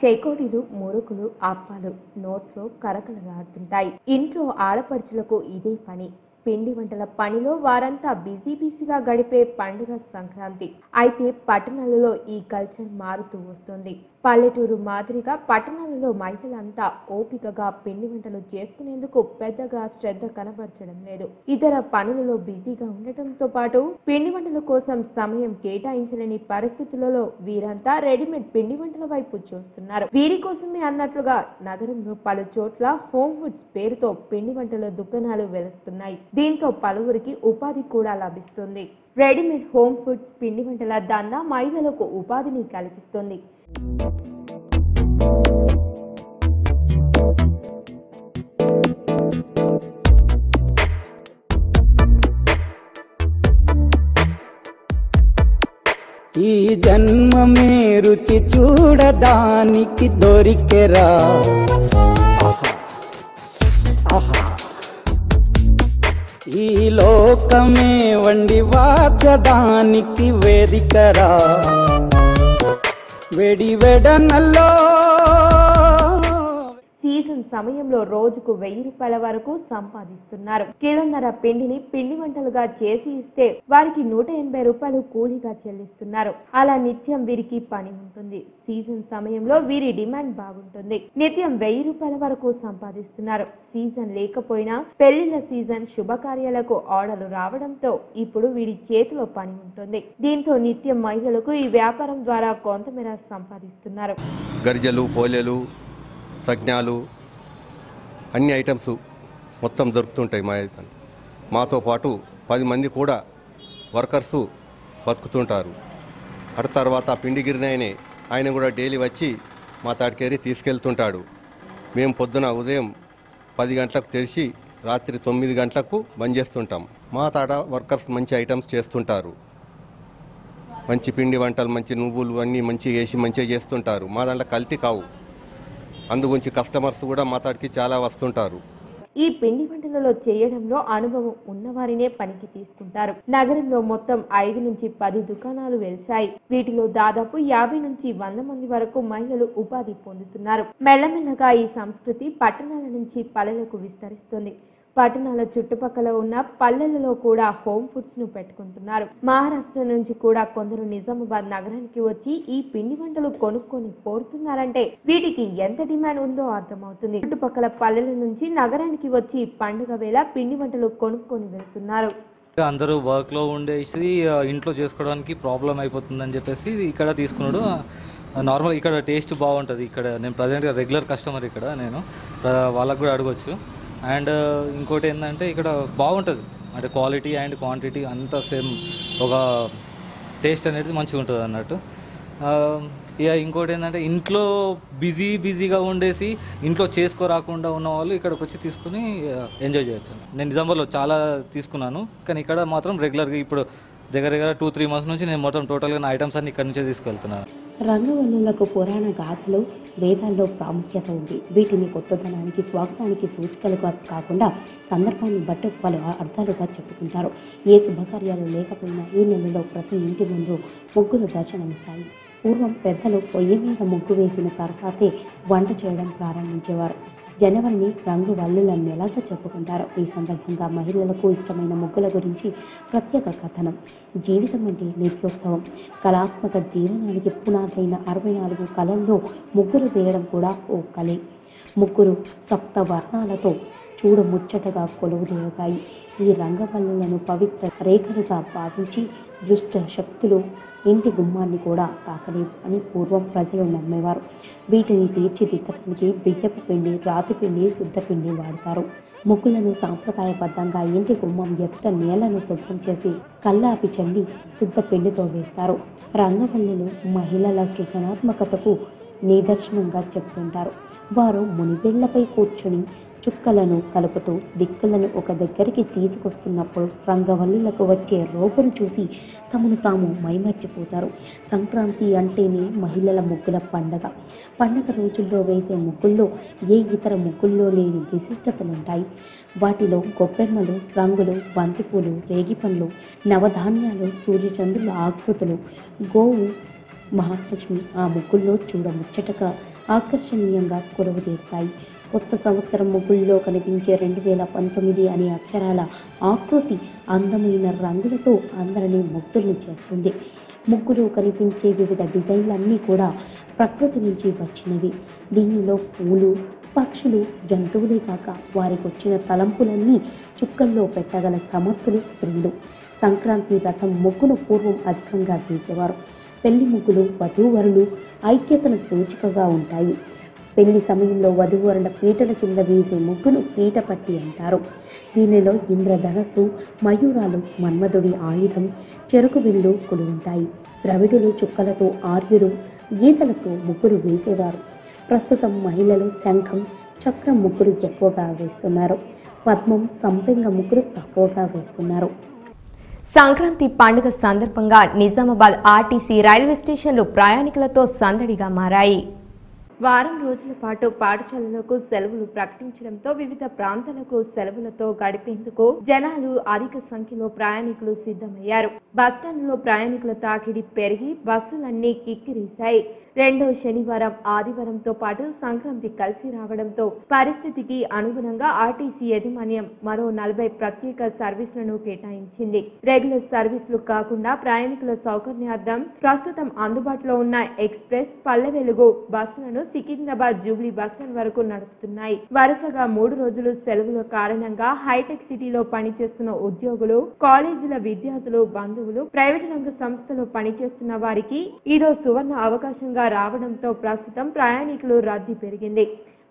చేకోడీలు, మురుకులు, అప్పాలు నోట్లో కరకలలాడుతుంటాయి. ఇంట్లో ఆడపడుచులకు ఇదే పని. పిండి వంటల పనిలో వారంతా బిజీగా గడిపే పండుగ సంక్రాంతి. అయితే పట్టణాలలో ఈ కల్చర్ మారుతూ వస్తుంది. పల్లెటూరు మాదిరిగా పట్టణాలలో మహిళలంతా ఓపికగా పిండి వంటలు చేసుకునేందుకు పెద్దగా శ్రద్ధ కనబరచడం లేదు. ఇతర పనులలో బిజీగా ఉండటంతో పాటు పిండి వంటల కోసం సమయం కేటాయించలేని పరిస్థితులలో వీరంతా రెడీమేడ్ పిండి వంటల వైపు చూస్తున్నారు. వీరి కోసమే అన్నట్లుగా నగరంలో పలు చోట్ల హోమ్ ఫుడ్స్ పేరుతో పిండి వంటల దుకాణాలు వెలుస్తున్నాయి. దీంతో పలువురికి ఉపాధి కూడా లభిస్తుంది. రెడీమేడ్ హోమ్ ఫుడ్స్ పిండి వంటల దందా మహిళలకు ఉపాధిని కల్పిస్తుంది.
ఈ జన్మమే రుచి చూడడానికి దొరికెరా, ఈ లోకమే వండి వాచడానికి వేదికరా, వెడి వెడనల్లో.
సీజన్ సమయంలో రోజుకు 1000 రూపాయల వరకు సంపాదిస్తున్నారు. కిలోన్నర పిండిని పిండి వంటలుగా చేసి ఇస్తే వారికి 180 రూపాయలు కూలీగా చెల్లిస్తున్నారు. అలా నిత్యం వీరికి పని ఉంటుంది. సీజన్ సమయంలో వీరి డిమాండ్ బాగుంటుంది. నిత్యం 1000 రూపాయల వరకు సంపాదిస్తున్నారు. సీజన్ లేకపోయినా పెళ్లిళ్ల సీజన్, శుభకార్యాలకు ఆర్డర్లు రావడంతో ఇప్పుడు వీరి చేతిలో పని ఉంటుంది. దీంతో నిత్యం మహిళలకు ఈ వ్యాపారం ద్వారా కొంతమేర సంపాదిస్తున్నారు.
గర్జలు, పోలేలు, సజ్ఞాలు అన్ని ఐటమ్స్ మొత్తం దొరుకుతుంటాయి. మాతో పాటు 10 మంది కూడా వర్కర్సు బతుకుతుంటారు. అటు తర్వాత పిండి గిరినైనే ఆయన కూడా డైలీ వచ్చి మా తాటికేరి తీసుకెళ్తుంటాడు. మేము పొద్దున ఉదయం 10 గంటలకు తెరిచి రాత్రి 9 గంటలకు బంద్ చేస్తుంటాం. మా తాట వర్కర్స్ మంచి ఐటమ్స్ చేస్తుంటారు. మంచి పిండి వంటలు, మంచి నువ్వులు అన్నీ మంచిగా వేసి మంచిగా చేస్తుంటారు. మా దాంట్లో కల్తీ కావు. అందుగురించి కస్టమర్స్ కూడా మా తాటికి చాలా వస్తుంటారు.
ఈ పిండి వంటలలో చేయడంలో అనుభవం ఉన్నవారినే పనికి తీసుకుంటారు. నగరంలో మొత్తం 5 నుంచి 10 దుకాణాలు వెలిశాయి. వీటిలో దాదాపు 50 నుంచి 100 మంది వరకు మహిళలు ఉపాధి పొందుతున్నారు. మెల్లమెల్లగా ఈ సంస్కృతి పట్టణాల నుంచి పల్లెలకు విస్తరిస్తుంది. పట్టణాల చుట్టుపక్కల ఉన్న పల్లెలలో కూడా హోమ్ ఫుడ్స్ ను పెట్టుకుంటున్నారు. మహారాష్ట్ర నుంచి కూడా కొందరు నిజామాబాద్ నగరానికి వచ్చి ఈ పిండి వంటలు కొనుక్కొని పోరుతున్నారంటే వీటికి ఎంత డిమాండ్ ఉందో అర్థమవుతుంది. చుట్టుపక్కల పల్లెల నుంచి నగరానికి వచ్చి పండుగ వేళ పిండి వంటలు కొనుక్కొని వెళ్తున్నారు.
అందరూ వర్క్లో ఉండేసి ఇంట్లో చేసుకోవడానికి ప్రాబ్లం అయిపోతుందని చెప్పేసి ఇక్కడ తీసుకున్నాడు. నార్మల్ ఇక్కడ టేస్ట్ బాగుంటుంది. ఇక్కడ నేను ప్రజెంట్గా రెగ్యులర్ కస్టమర్. ఇక్కడ నేను వాళ్ళకు కూడా అడగొచ్చు. అండ్ ఇంకోటి ఏంటంటే ఇక్కడ బాగుంటుంది, అంటే క్వాలిటీ అండ్ క్వాంటిటీ అంతా సేమ్, ఒక టేస్ట్ అనేది మంచిగా ఉంటుంది అన్నట్టు. ఇక ఇంకోటి ఏంటంటే ఇంట్లో బిజీగా ఉండేసి ఇంట్లో చేసుకోరాకుండా ఉన్న వాళ్ళు ఇక్కడికి వచ్చి తీసుకుని ఎంజాయ్ చేయొచ్చు. నేను నిజామాబాద్లో చాలా తీసుకున్నాను, కానీ ఇక్కడ మాత్రం రెగ్యులర్గా ఇప్పుడు దగ్గర 2-3 మంత్స్ నుంచి నేను మొత్తం టోటల్గా నా ఐటమ్స్ అన్ని ఇక్కడ నుంచే తీసుకెళ్తున్నాను.
రంగవల్లులకు పురాణ గాథలు వేదాల్లో ప్రాముఖ్యత ఉంది. వీటిని కొత్తదనానికి స్వాగతానికి సూచికలుగా కాకుండా సందర్భాన్ని బట్టి పలు అర్థాలుగా చెప్పుకుంటారు. ఏ శుభకార్యాలు లేకపోయినా ఈ నెలలో ప్రతి ఇంటి ముందు ముగ్గులు దర్శనమిస్తాయి. పూర్వం పెద్దలు పొయ్యి మీద ముగ్గు వేసిన తర్వాతే వంట చేయడం ప్రారంభించేవారు. జనవరిని రంగు వల్లుల నెలగా చెప్పుకుంటారు. ఈ సందర్భంగా మహిళలకు ఇష్టమైన ముగ్గుల గురించి ప్రత్యేక కథనం. జీవితం అంటే నిత్యోత్సవం. కళాత్మక జీవనానికి పునాదైన 64 కళల్లో ముగ్గులు వేయడం కూడా ఓ కళే. ముగ్గురు సప్త వర్ణాలతో చూడముచ్చటగా కొలువుదేవుతాయి. ఈ రంగవల్లులను పవిత్ర రేఖలుగా భావించి దుష్ట శక్తులు ఇంటి గుమ్మాన్ని కూడా తాకలేవు అని పూర్వం ప్రజలు నమ్మేవారు. వీటిని తీర్చిదిద్దడానికి బియ్యపు పిండి, రాతి పిండి, శుద్ధపిండి వాడతారు. ముగ్గులను సాంప్రదాయబద్ధంగా ఇంటి గుమ్మం ఎదుట నేలను శుభ్రం చేసి కల్లాపి చల్లి శుద్ధ పిండితో వేస్తారు. రంగవల్లులు మహిళల సృజనాత్మకతకు నిదర్శనంగా చెప్తుంటారు. వారు మునిబెళ్లపై కూర్చుని చుక్కలను కలుపుతూ దిక్కులను ఒక దగ్గరికి తీసుకొస్తున్నప్పుడు రంగవల్లులకు వచ్చే రోగును చూసి తమను తాము మైమర్చిపోతారు. సంక్రాంతి అంటేనే మహిళల ముగ్గుల పండగ. పండగ రోజుల్లో వేసే ముగ్గుల్లో ఏ ఇతర ముగ్గుల్లో లేని విశిష్టతలుంటాయి. వాటిలో గొప్పెమ్మలు, రంగులు, బంతిపూలు, రేగిపండ్లు, నవధాన్యాలు, సూర్యచంద్రుల ఆకృతులు, గోవు, మహాలక్ష్మి ఆ ముగ్గుల్లో చూడముచ్చటగా ఆకర్షణీయంగా కొలువు తీస్తాయి. కొత్త సంవత్సరం ముగ్గుల్లో కనిపించే 2019 అనే అక్షరాల ఆకృతి అందమైన రంగులతో అందరినీ ముగ్ధుల్ని చేస్తుంది. ముగ్గులో కనిపించే వివిధ డిజైన్లన్నీ కూడా ప్రకృతి నుంచి వచ్చినవి. దీనిలో పూలు, పక్షులు, జంతువులే కాక వారికి వచ్చిన తలంపులన్నీ చుక్కల్లో పెట్టగల సమర్థులు స్త్రీలు. సంక్రాంతి రథం ముగ్గును పూర్వం అధికంగా గీసేవారు. పెళ్లి ముగ్గులు వధూవరులు ఐక్యతను సూచికగా ఉంటాయి. పెళ్లి సమయంలో వధూవరుల పీటల కింద వేసే ముగ్గును పీటపట్టి అంటారు. దీనిలో ఇంద్రధనస్సు, మయూరాలు, మన్మధుడి ఆయుధం, చెరుకు విల్లు కొలువుంటాయి. ద్రవిడులు చుక్కలతో, ఆర్యులు గీతలతో ముగ్గులు వేసేవారు. ప్రస్తుతం మహిళలు శంఖం, చక్రం ముగ్గులు ఎక్కువగా వేస్తున్నారు. పద్మం, సంపెంగ ముగ్గులు తక్కువగా వేస్తున్నారు.
సంక్రాంతి పండుగ సందర్భంగా నిజామాబాద్ ఆర్టీసీ రైల్వే స్టేషన్లు ప్రయాణికులతో సందడిగా మారాయి.
వారం రోజుల పాటు పాఠశాలలకు సెలవులు ప్రకటించడంతో వివిధ ప్రాంతాలకు సెలవులతో గడిపేందుకు జనాలు అధిక సంఖ్యలో ప్రయాణికులు సిద్ధమయ్యారు. బస్టాండ్లో ప్రయాణికుల తాకిడి పెరిగి బస్సులన్నీ కిక్కిరిశాయి. రెండో శనివారం, ఆదివారంతో పాటు సంక్రాంతి కలిసి రావడంతో పరిస్థితికి అనుగుణంగా ఆర్టీసీ యాజమాన్యం మరో 40 ప్రత్యేక సర్వీసులను కేటాయించింది. రెగ్యులర్ సర్వీసులు కాకుండా ప్రయాణికుల సౌకర్యార్థం ప్రస్తుతం అందుబాటులో ఉన్న ఎక్స్ప్రెస్, పల్లె వెలుగు బస్సులను సికింద్రాబాద్ జూబ్లీ బస్టాండ్ వరకు నడుపుతున్నాయి. వరుసగా 3 రోజులు సెలవుల కారణంగా హైటెక్ సిటీలో పనిచేస్తున్న ఉద్యోగులు, కాలేజీల విద్యార్థులు, బంధువులు, ప్రైవేటు రంగ సంస్థలో పనిచేస్తున్న వారికి ఇదో సువర్ణ అవకాశంగా రావడంతో ప్రస్తుతం ప్రయాణికులు రద్దీ పెరిగింది.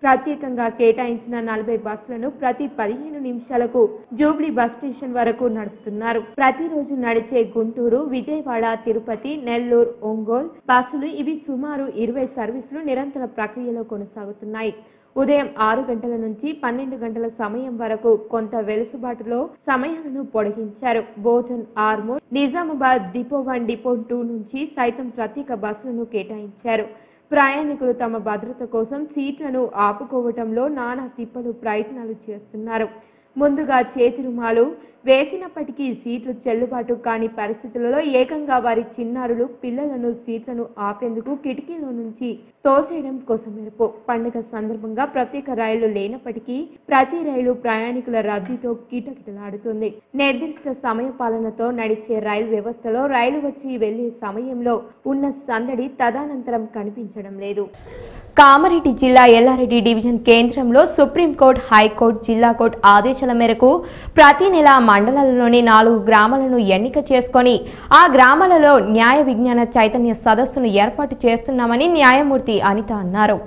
ప్రత్యేకంగా కేటాయించిన 40 బస్సులను ప్రతి 15 నిమిషాలకు జూబ్లీ బస్ స్టేషన్ వరకు నడుపుతున్నారు. ప్రతిరోజు నడిచే గుంటూరు, విజయవాడ, తిరుపతి, నెల్లూరు, ఒంగోలు బస్సులు ఇవి సుమారు 20 సర్వీసులు నిరంతర ప్రక్రియలో కొనసాగుతున్నాయి. ఉదయం 6 గంటల నుంచి 12 గంటల సమయం వరకు కొంత వెలుసుబాటులో సమయాలను పొడిగించారు. బోధన్, ఆర్మూర్, నిజామాబాద్ డిపో 1, డిపో 2 నుంచి సైతం ప్రత్యేక బస్సులను కేటాయించారు. ప్రయాణికులు తమ భద్రత కోసం సీట్లను ఆపుకోవటంలో నానా తిప్పలు ప్రయత్నాలు చేస్తున్నారు. ముందుగా చేతి రుమాలు వేసినప్పటికీ సీట్లు చెల్లుబాటు కాని పరిస్థితులలో ఏకంగా వారి చిన్నారులు, పిల్లలను సీట్లను ఆపేందుకు కిటికీలో నుంచి తోసేయడం కోసమెరుపు. పండుగ సందర్భంగా ప్రత్యేక రైళ్లు లేనప్పటికీ ప్రతి రైలు ప్రయాణికుల రద్దీతో కిటకిటలాడుతుంది. నిర్దిష్ట సమయ పాలనతో నడిచే రైలు వ్యవస్థలో రైలు వచ్చి వెళ్లే సమయంలో ఉన్న సందడి తదనంతరం కనిపించడం లేదు.
కామారెడ్డి జిల్లా ఎల్లారెడ్డి డివిజన్ కేంద్రంలో సుప్రీంకోర్టు, హైకోర్టు, జిల్లా కోర్టు ఆదేశాల మేరకు ప్రతి నెల మండలాల్లోని 4 గ్రామాలను ఎన్నిక చేసుకొని ఆ గ్రామాలలో న్యాయ విజ్ఞాన చైతన్య సదస్సును ఏర్పాటు చేస్తున్నామని న్యాయమూర్తి అనిత అన్నారు.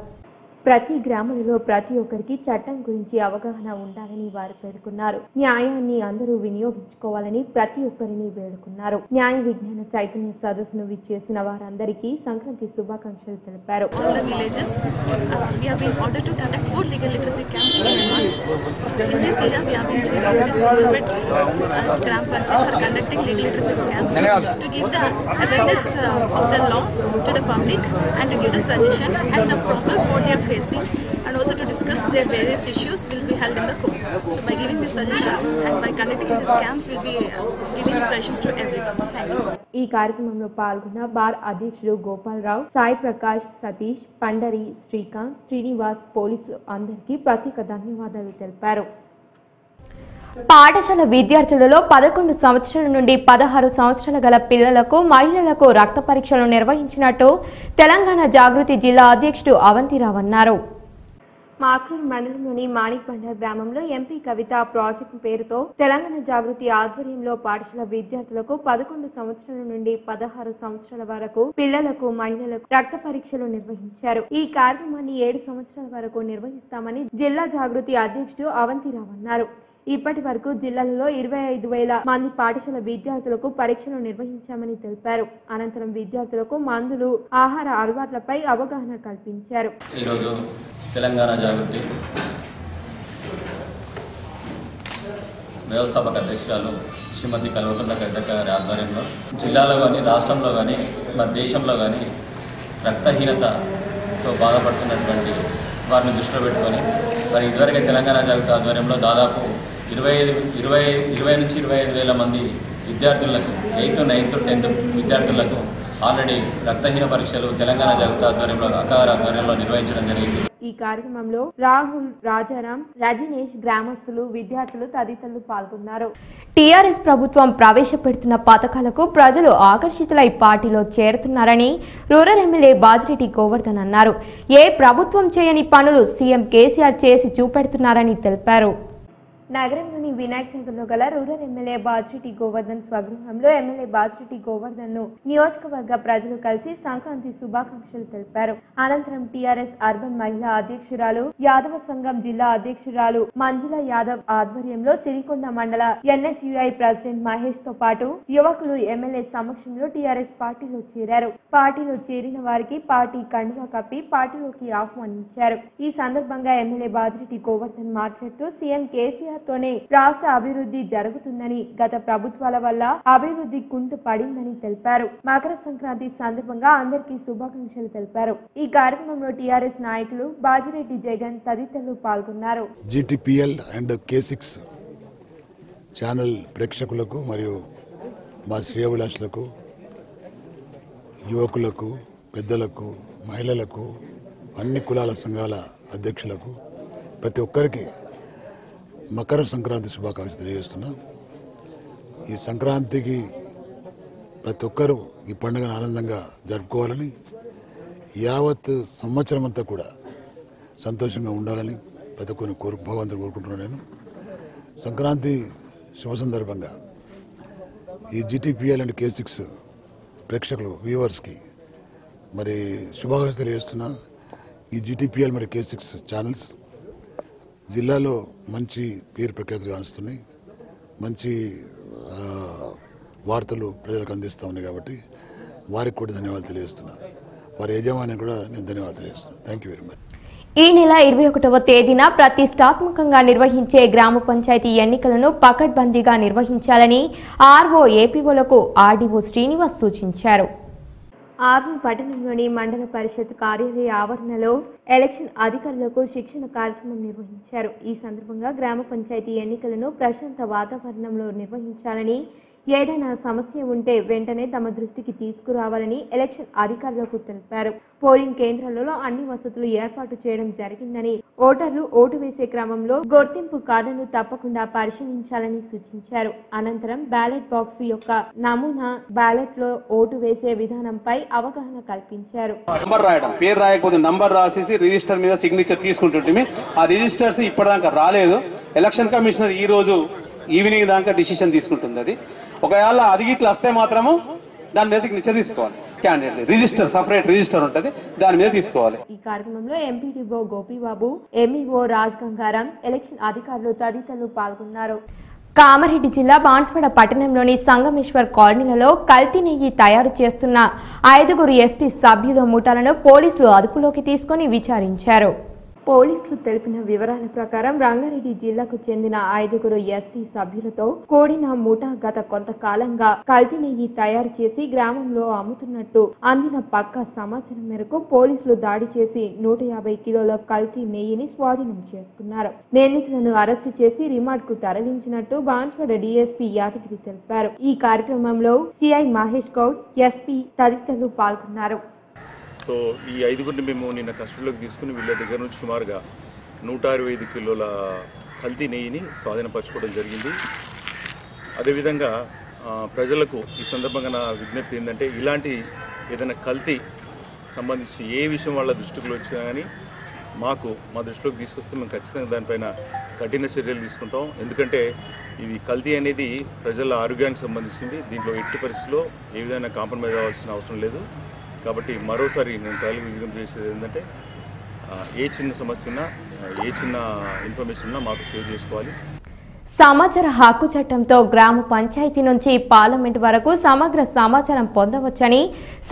ప్రతి గ్రామంలో ప్రతి ఒక్కరికి చట్టం గురించి అవగాహన ఉండాలని వారు పేర్కొన్నారు. న్యాయాన్ని అందరూ వినియోగించుకోవాలని ప్రతి ఒక్కరిని వేడుకున్నారు. న్యాయ విజ్ఞాన చైతన్య సదస్సును విచ్చేసిన వారందరికీ సంక్రాంతి శుభాకాంక్షలు తెలిపారు.
All the villages, we have been ordered to conduct 4 legal literacy camps in a month. So In this year, we have been choosing this Ulvet Gram Panchayat for conducting legal literacy camps to give the awareness of the law to the public and to give the suggestions and the problems what they are facing, and also to discuss their various issues will be held in the court. So by giving these suggestions and by conducting these camps, we'll be giving suggestions to everyone. Thank you.
ఈ కార్యక్రమంలో పాల్గొన్న బార్ అధ్యక్షుడు గోపాలరావు, సాయి ప్రకాష్, సతీష్, పండరి, శ్రీకాంత్, శ్రీనివాస్, పోలీసులు అందరికీ ప్రత్యేక ధన్యవాదాలు తెలిపారు.
పాఠశాల విద్యార్థులలో 11 సంవత్సరాల నుండి 16 సంవత్సరాల గల పిల్లలకు, మహిళలకు రక్త పరీక్షలు నిర్వహించినట్టు తెలంగాణ జాగృతి జిల్లా అధ్యక్షుడు అవంతిరావు అన్నారు.
మాక్లూర్ మండలంలోని మాణిక్బండర్ గ్రామంలో ఎంపీ కవిత ప్రాజెక్టు పేరుతో తెలంగాణ జాగృతి ఆధ్వర్యంలో పాఠశాల విద్యార్థులకు 11 సంవత్సరాల నుండి 16 సంవత్సరాల వరకు పిల్లలకు, మహిళలకు రక్త పరీక్షలు నిర్వహించారు. ఈ కార్యక్రమాన్ని 7 సంవత్సరాల వరకు నిర్వహిస్తామని జిల్లా జాగృతి అధ్యక్షుడు అవంతిరావు అన్నారు. ఇప్పటి వరకు జిల్లాలో 25,000 మంది పాఠశాల విద్యార్థులకు పరీక్షలు నిర్వహించామని తెలిపారు. అనంతరం విద్యార్థులకు మందులు, ఆహార అలవాట్లపై అవగాహన కల్పించారు.
ఈరోజు తెలంగాణ జాగృతి వ్యవస్థాపక అధ్యక్షురాలు శ్రీమతి కల్వకుంట్ల కవిత గారి ఆధ్వర్యంలో జిల్లాలో కానీ, రాష్ట్రంలో కానీ, మరి దేశంలో కానీ రక్తహీనతతో బాధపడుతున్నటువంటి వారిని దృష్టిలో పెట్టుకొని మరి ఇదివరకే తెలంగాణ జాగృతి ఆధ్వర్యంలో దాదాపు 20 నుంచి 25,000 మంది విద్యార్థులకు 8th, 9th, 10th విద్యార్థులకు ఆల్రెడీ రక్తహీన పరీక్షలు తెలంగాణ జాగృతి ఆధ్వర్యంలో అకార ఆధ్వర్యంలో నిర్వహించడం జరిగింది.
ఈ కార్యక్రమంలో రాహుల్, రాజారాం, రజనీష్, గ్రామస్తులు, విద్యార్థులు తదితరులు పాల్గొన్నారు.
టీఆర్ఎస్ ప్రభుత్వం ప్రవేశపెడుతున్న పథకాలకు ప్రజలు ఆకర్షితులై పార్టీలో చేరుతున్నారని రూరల్ ఎమ్మెల్యే బాజిరెడ్డి గోవర్ధన్ అన్నారు. ఏ ప్రభుత్వం చేయని పనులు సీఎం కేసీఆర్ చేసి చూపెడుతున్నారని తెలిపారు.
నగరంలోని వినాయక్ నగర్లో గల రూరల్ ఎమ్మెల్యే బాజిరెడ్డి గోవర్ధన్ స్వగృహంలో ఎమ్మెల్యే బాజిరెడ్డి గోవర్ధన్ ను నియోజకవర్గ ప్రజలు కలిసి సంక్రాంతి శుభాకాంక్షలు తెలిపారు. అనంతరం టీఆర్ఎస్ అర్బన్ మహిళా అధ్యక్షురాలు, యాదవ సంఘం జిల్లా అధ్యక్షురాలు మంజుల యాదవ్ ఆధ్వర్యంలో సిరికొండ మండల ఎన్ఎస్యుఐ ప్రెసిడెంట్ మహేష్ తో పాటు యువకులు ఎమ్మెల్యే సమక్షంలో టీఆర్ఎస్ పార్టీలో చేరారు. పార్టీలో చేరిన వారికి పార్టీ కండువా కప్పి పార్టీలోకి ఆహ్వానించారు. ఈ సందర్భంగా ఎమ్మెల్యే బాజిరెడ్డి గోవర్ధన్ మాట్లాడుతూ సీఎం కేసీఆర్ తోనే రాష్ట్ర అభివృద్ధి జరుగుతుందని, గత ప్రభుత్వాల వల్ల అభివృద్ధి కుంటు పడిందని తెలిపారు. మకర సంక్రాంతి సందర్భంగా అందరికీ శుభాకాంక్షలు తెలిపారు. ఈ కార్యక్రమంలో టీఆర్ఎస్ నాయకులు బాజిరెడ్డి జగన్ తదితరులు పాల్గొన్నారు.
GTPL అండ్ K6 ఛానల్ ప్రేక్షకులకు మరియు మా శ్రేయోభిలాషులకు, యువకులకు, పెద్దలకు, మహిళలకు, అన్ని కులాల సంఘాల అధ్యక్షులకు, ప్రతి ఒక్కరికి మకర సంక్రాంతి శుభాకాంక్షలు తెలియజేస్తున్నా. ఈ సంక్రాంతికి ప్రతి ఒక్కరూ ఈ పండుగను ఆనందంగా జరుపుకోవాలని, యావత్ సంవత్సరం అంతా కూడా సంతోషంగా ఉండాలని ప్రతి ఒక్కరిని భగవంతుని కోరుకుంటున్నాను. నేను సంక్రాంతి శుభ సందర్భంగా ఈ GTPL అండ్ K6 ప్రేక్షకులు, వ్యూవర్స్కి మరి శుభాకాంక్షలు తెలియజేస్తున్నా. ఈ GTPL మరి K6 ఛానల్స్ జిల్లాలో మంచి పేరు ప్రఖ్యాతులు గాంచుతున్నాయి, మంచి వార్తలు ప్రజలకు అందిస్తూ ఉన్నాయి. కాబట్టి వారికి కూడా ధన్యవాదాలు తెలియజేస్తున్నాను. వారి యజమానికి కూడా నేను ధన్యవాదాలు తెలియజేస్తున్నాను. Thank you very much.
ఈ నెల 21వ తేదీన ప్రతిష్టాత్మకంగా నిర్వహించే గ్రామ పంచాయతీ ఎన్నికలను పకడ్బందీగా నిర్వహించాలని ఆర్ఓ, ఏపీఓలకు ఆర్డీఓ శ్రీనివాస్ సూచించారు.
ఆర్మూర్ పట్టణంలోని మండల పరిషత్ కార్యాలయ ఆవరణలో ఎలక్షన్ అధికారులకు శిక్షణ కార్యక్రమం నిర్వహించారు. ఈ సందర్భంగా గ్రామ పంచాయతీ ఎన్నికలను ప్రశాంత వాతావరణంలో నిర్వహించాలని, ఏదైనా సమస్య ఉంటే వెంటనే తమ దృష్టికి తీసుకురావాలని ఎలక్షన్ అధికారులకు తెలిపారు. పోలింగ్ కేంద్రాలలో అన్ని వసతులు ఏర్పాటు చేయడం జరిగిందని, ఓటర్లు ఓటు వేసే క్రమంలో గుర్తింపు కార్డును తప్పకుండా పరిశీలించాలని సూచించారు. అనంతరం బ్యాలెట్ బాక్స్ యొక్క నమూనా, బ్యాలెట్ లో ఓటు వేసే విధానంపై అవగాహన కల్పించారు.
నంబర్ రాయడం, పేరు రాయకపోతే నంబర్ రాసేసి రిజిస్టర్ మీద సిగ్నేచర్ తీసుకుంటుంటే ఆ రిజిస్టర్స్ ఇప్పటిదాకా రాలేదు. ఎలక్షన్ కమిషనర్ ఈ రోజు ఈవినింగ్ దాకా డిసిషన్ తీసుకుంటుంది. అది ఒకవేళ అది ఇట్లా వస్తే మాత్రము దాని మీద సిగ్నేచర్ తీసుకోవాలి. క్యాండిడేట్ రిజిస్టర్, సపరేట్ రిజిస్టర్ ఉంటుంది, దాని మీద తీసుకోవాలి.
ఈ కార్యక్రమంలో MPDO Gopibabu, MEO Raj Gangaram, election అధికారులు తదితరులు పాల్గొన్నారు.
కామారెడ్డి జిల్లా బాన్స్వాడ పట్టణంలోని సంగమేశ్వర్ కాలనీలలో కల్తీ నెయ్యి తయారు చేస్తున్న 5 ఎస్టీ సభ్యుల ముఠాలను పోలీసులు అదుపులోకి తీసుకుని విచారించారు.
పోలీసులు తెలిపిన వివరాల ప్రకారం రంగారెడ్డి జిల్లాకు చెందిన 5 ఎస్టీ సభ్యులతో కూడిన ముఠా గత కొంతకాలంగా కల్తీ నెయ్యి తయారు చేసి గ్రామంలో అమ్ముతున్నట్టు అందిన పక్కా సమాచారం మేరకు పోలీసులు దాడి చేసి 150 కిలోల కల్తీ నెయ్యిని స్వాధీనం చేసుకున్నారు. నిందితులను అరెస్టు చేసి రిమాండ్ కు తరలించినట్టు బాన్స్వాడ డీఎస్పీ యాదగిరి తెలిపారు. ఈ కార్యక్రమంలో సిఐ మహేష్ గౌడ్, ఎస్పీ తదితరులు పాల్గొన్నారు.
సో ఈ 5గురిని మేము నిన్న కస్టడీలోకి తీసుకుని వీళ్ళ దగ్గర నుంచి సుమారుగా 165 కిలోల కల్తీ నెయ్యిని స్వాధీనపరచుకోవడం జరిగింది. అదేవిధంగా ప్రజలకు ఈ సందర్భంగా నా విజ్ఞప్తి ఏంటంటే, ఇలాంటి ఏదైనా కల్తీ సంబంధించి ఏ విషయం వాళ్ళ దృష్టికి వచ్చినా కానీ మా దృష్టిలోకి తీసుకొస్తే మేము ఖచ్చితంగా దానిపైన కఠిన చర్యలు తీసుకుంటాం. ఎందుకంటే ఇది కల్తీ అనేది ప్రజల ఆరోగ్యానికి సంబంధించింది. దీంట్లో ఎట్టి పరిస్థితుల్లో ఏ విధంగా కాంప్రమైజ్ అవ్వాల్సిన అవసరం లేదు. కాబట్టి మరోసారి నేను ప్రజలకు విజ్ఞప్తి చేసేది ఏంటంటే, ఏ చిన్న సమస్య ఉన్నా, ఏ చిన్న ఇన్ఫర్మేషన్ ఉన్నా మాకు షేర్ చేసుకోవాలి.
సమాచార హక్కు చట్టంతో గ్రామ పంచాయతీ నుంచి పార్లమెంట్ వరకు సమగ్ర సమాచారం పొందవచ్చని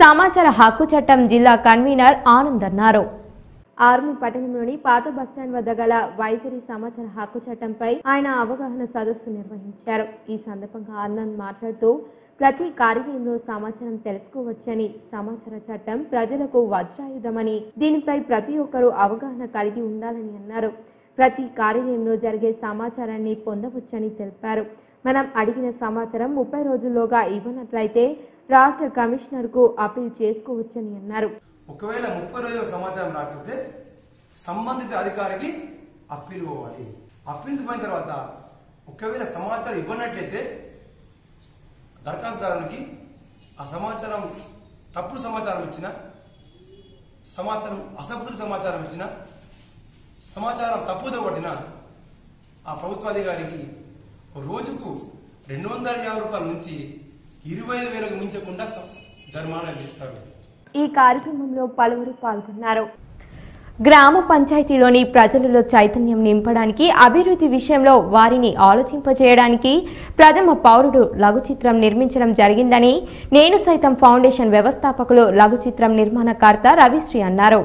సమాచార హక్కు చట్టం జిల్లా కన్వీనర్ ఆనంద్ అన్నారు.
ఆర్మూర్ పట్టణంలోని పాత బస్టాండ్ వద్ద గల వైఖరి సమాచార హక్కు చట్టంపై ఆయన అవగాహన సదస్సు నిర్వహించారు. ఈ సందర్భంగా ఆనంద్ మాట్లాడుతూ ప్రతి కార్యాలయంలో సమాచారం తెలుసుకోవచ్చని, సమాచార చట్టం ప్రజలకు వజ్రాయుధమని, దీనిపై ప్రతి ఒక్కరూ అవగాహన కలిగి ఉండాలని అన్నారు. ప్రతి కార్యాలయంలో జరిగే సమాచారాన్ని పొందవచ్చని తెలిపారు. మనం అడిగిన సమాచారం 30 రోజుల్లోగా ఇవ్వనట్లయితే రాష్ట్ర కమిషనర్ కు అప్పీల్ చేసుకోవచ్చని అన్నారు.
ఒకవేళ 30 రోజుల సమాచారం రాకపోతే సంబంధిత అధికారికి అప్పీల్ పోవాలి. అప్పీల్ పోయిన తర్వాత ఒకవేళ సమాచారం ఇవ్వనట్లయితే దరఖాస్తుదారునికి ఆ సమాచారం తప్పుడు సమాచారం ఇచ్చిన, సమాచారం అసంపూర్ణ సమాచారం ఇచ్చిన, సమాచారం తప్పుదో పట్టిన ఆ ప్రభుత్వాధికారికి రోజుకు 250 రూపాయల నుంచి 25,000కు మించకుండా జరిమానా విధిస్తారు.
ఈ కార్యక్రమంలో పలువురు పాల్గొన్నారు.
గ్రామ పంచాయతీలోని ప్రజలలో చైతన్యం నింపడానికి, అభివృద్ధి విషయంలో వారిని ఆలోచింపజేయడానికి ప్రథమ పౌరుడు లఘు చిత్రం నిర్మించడం జరిగిందని నేను సైతం ఫౌండేషన్ వ్యవస్థాపకులు లఘు చిత్రం నిర్మాణకర్త రవిశ్రీ అన్నారు.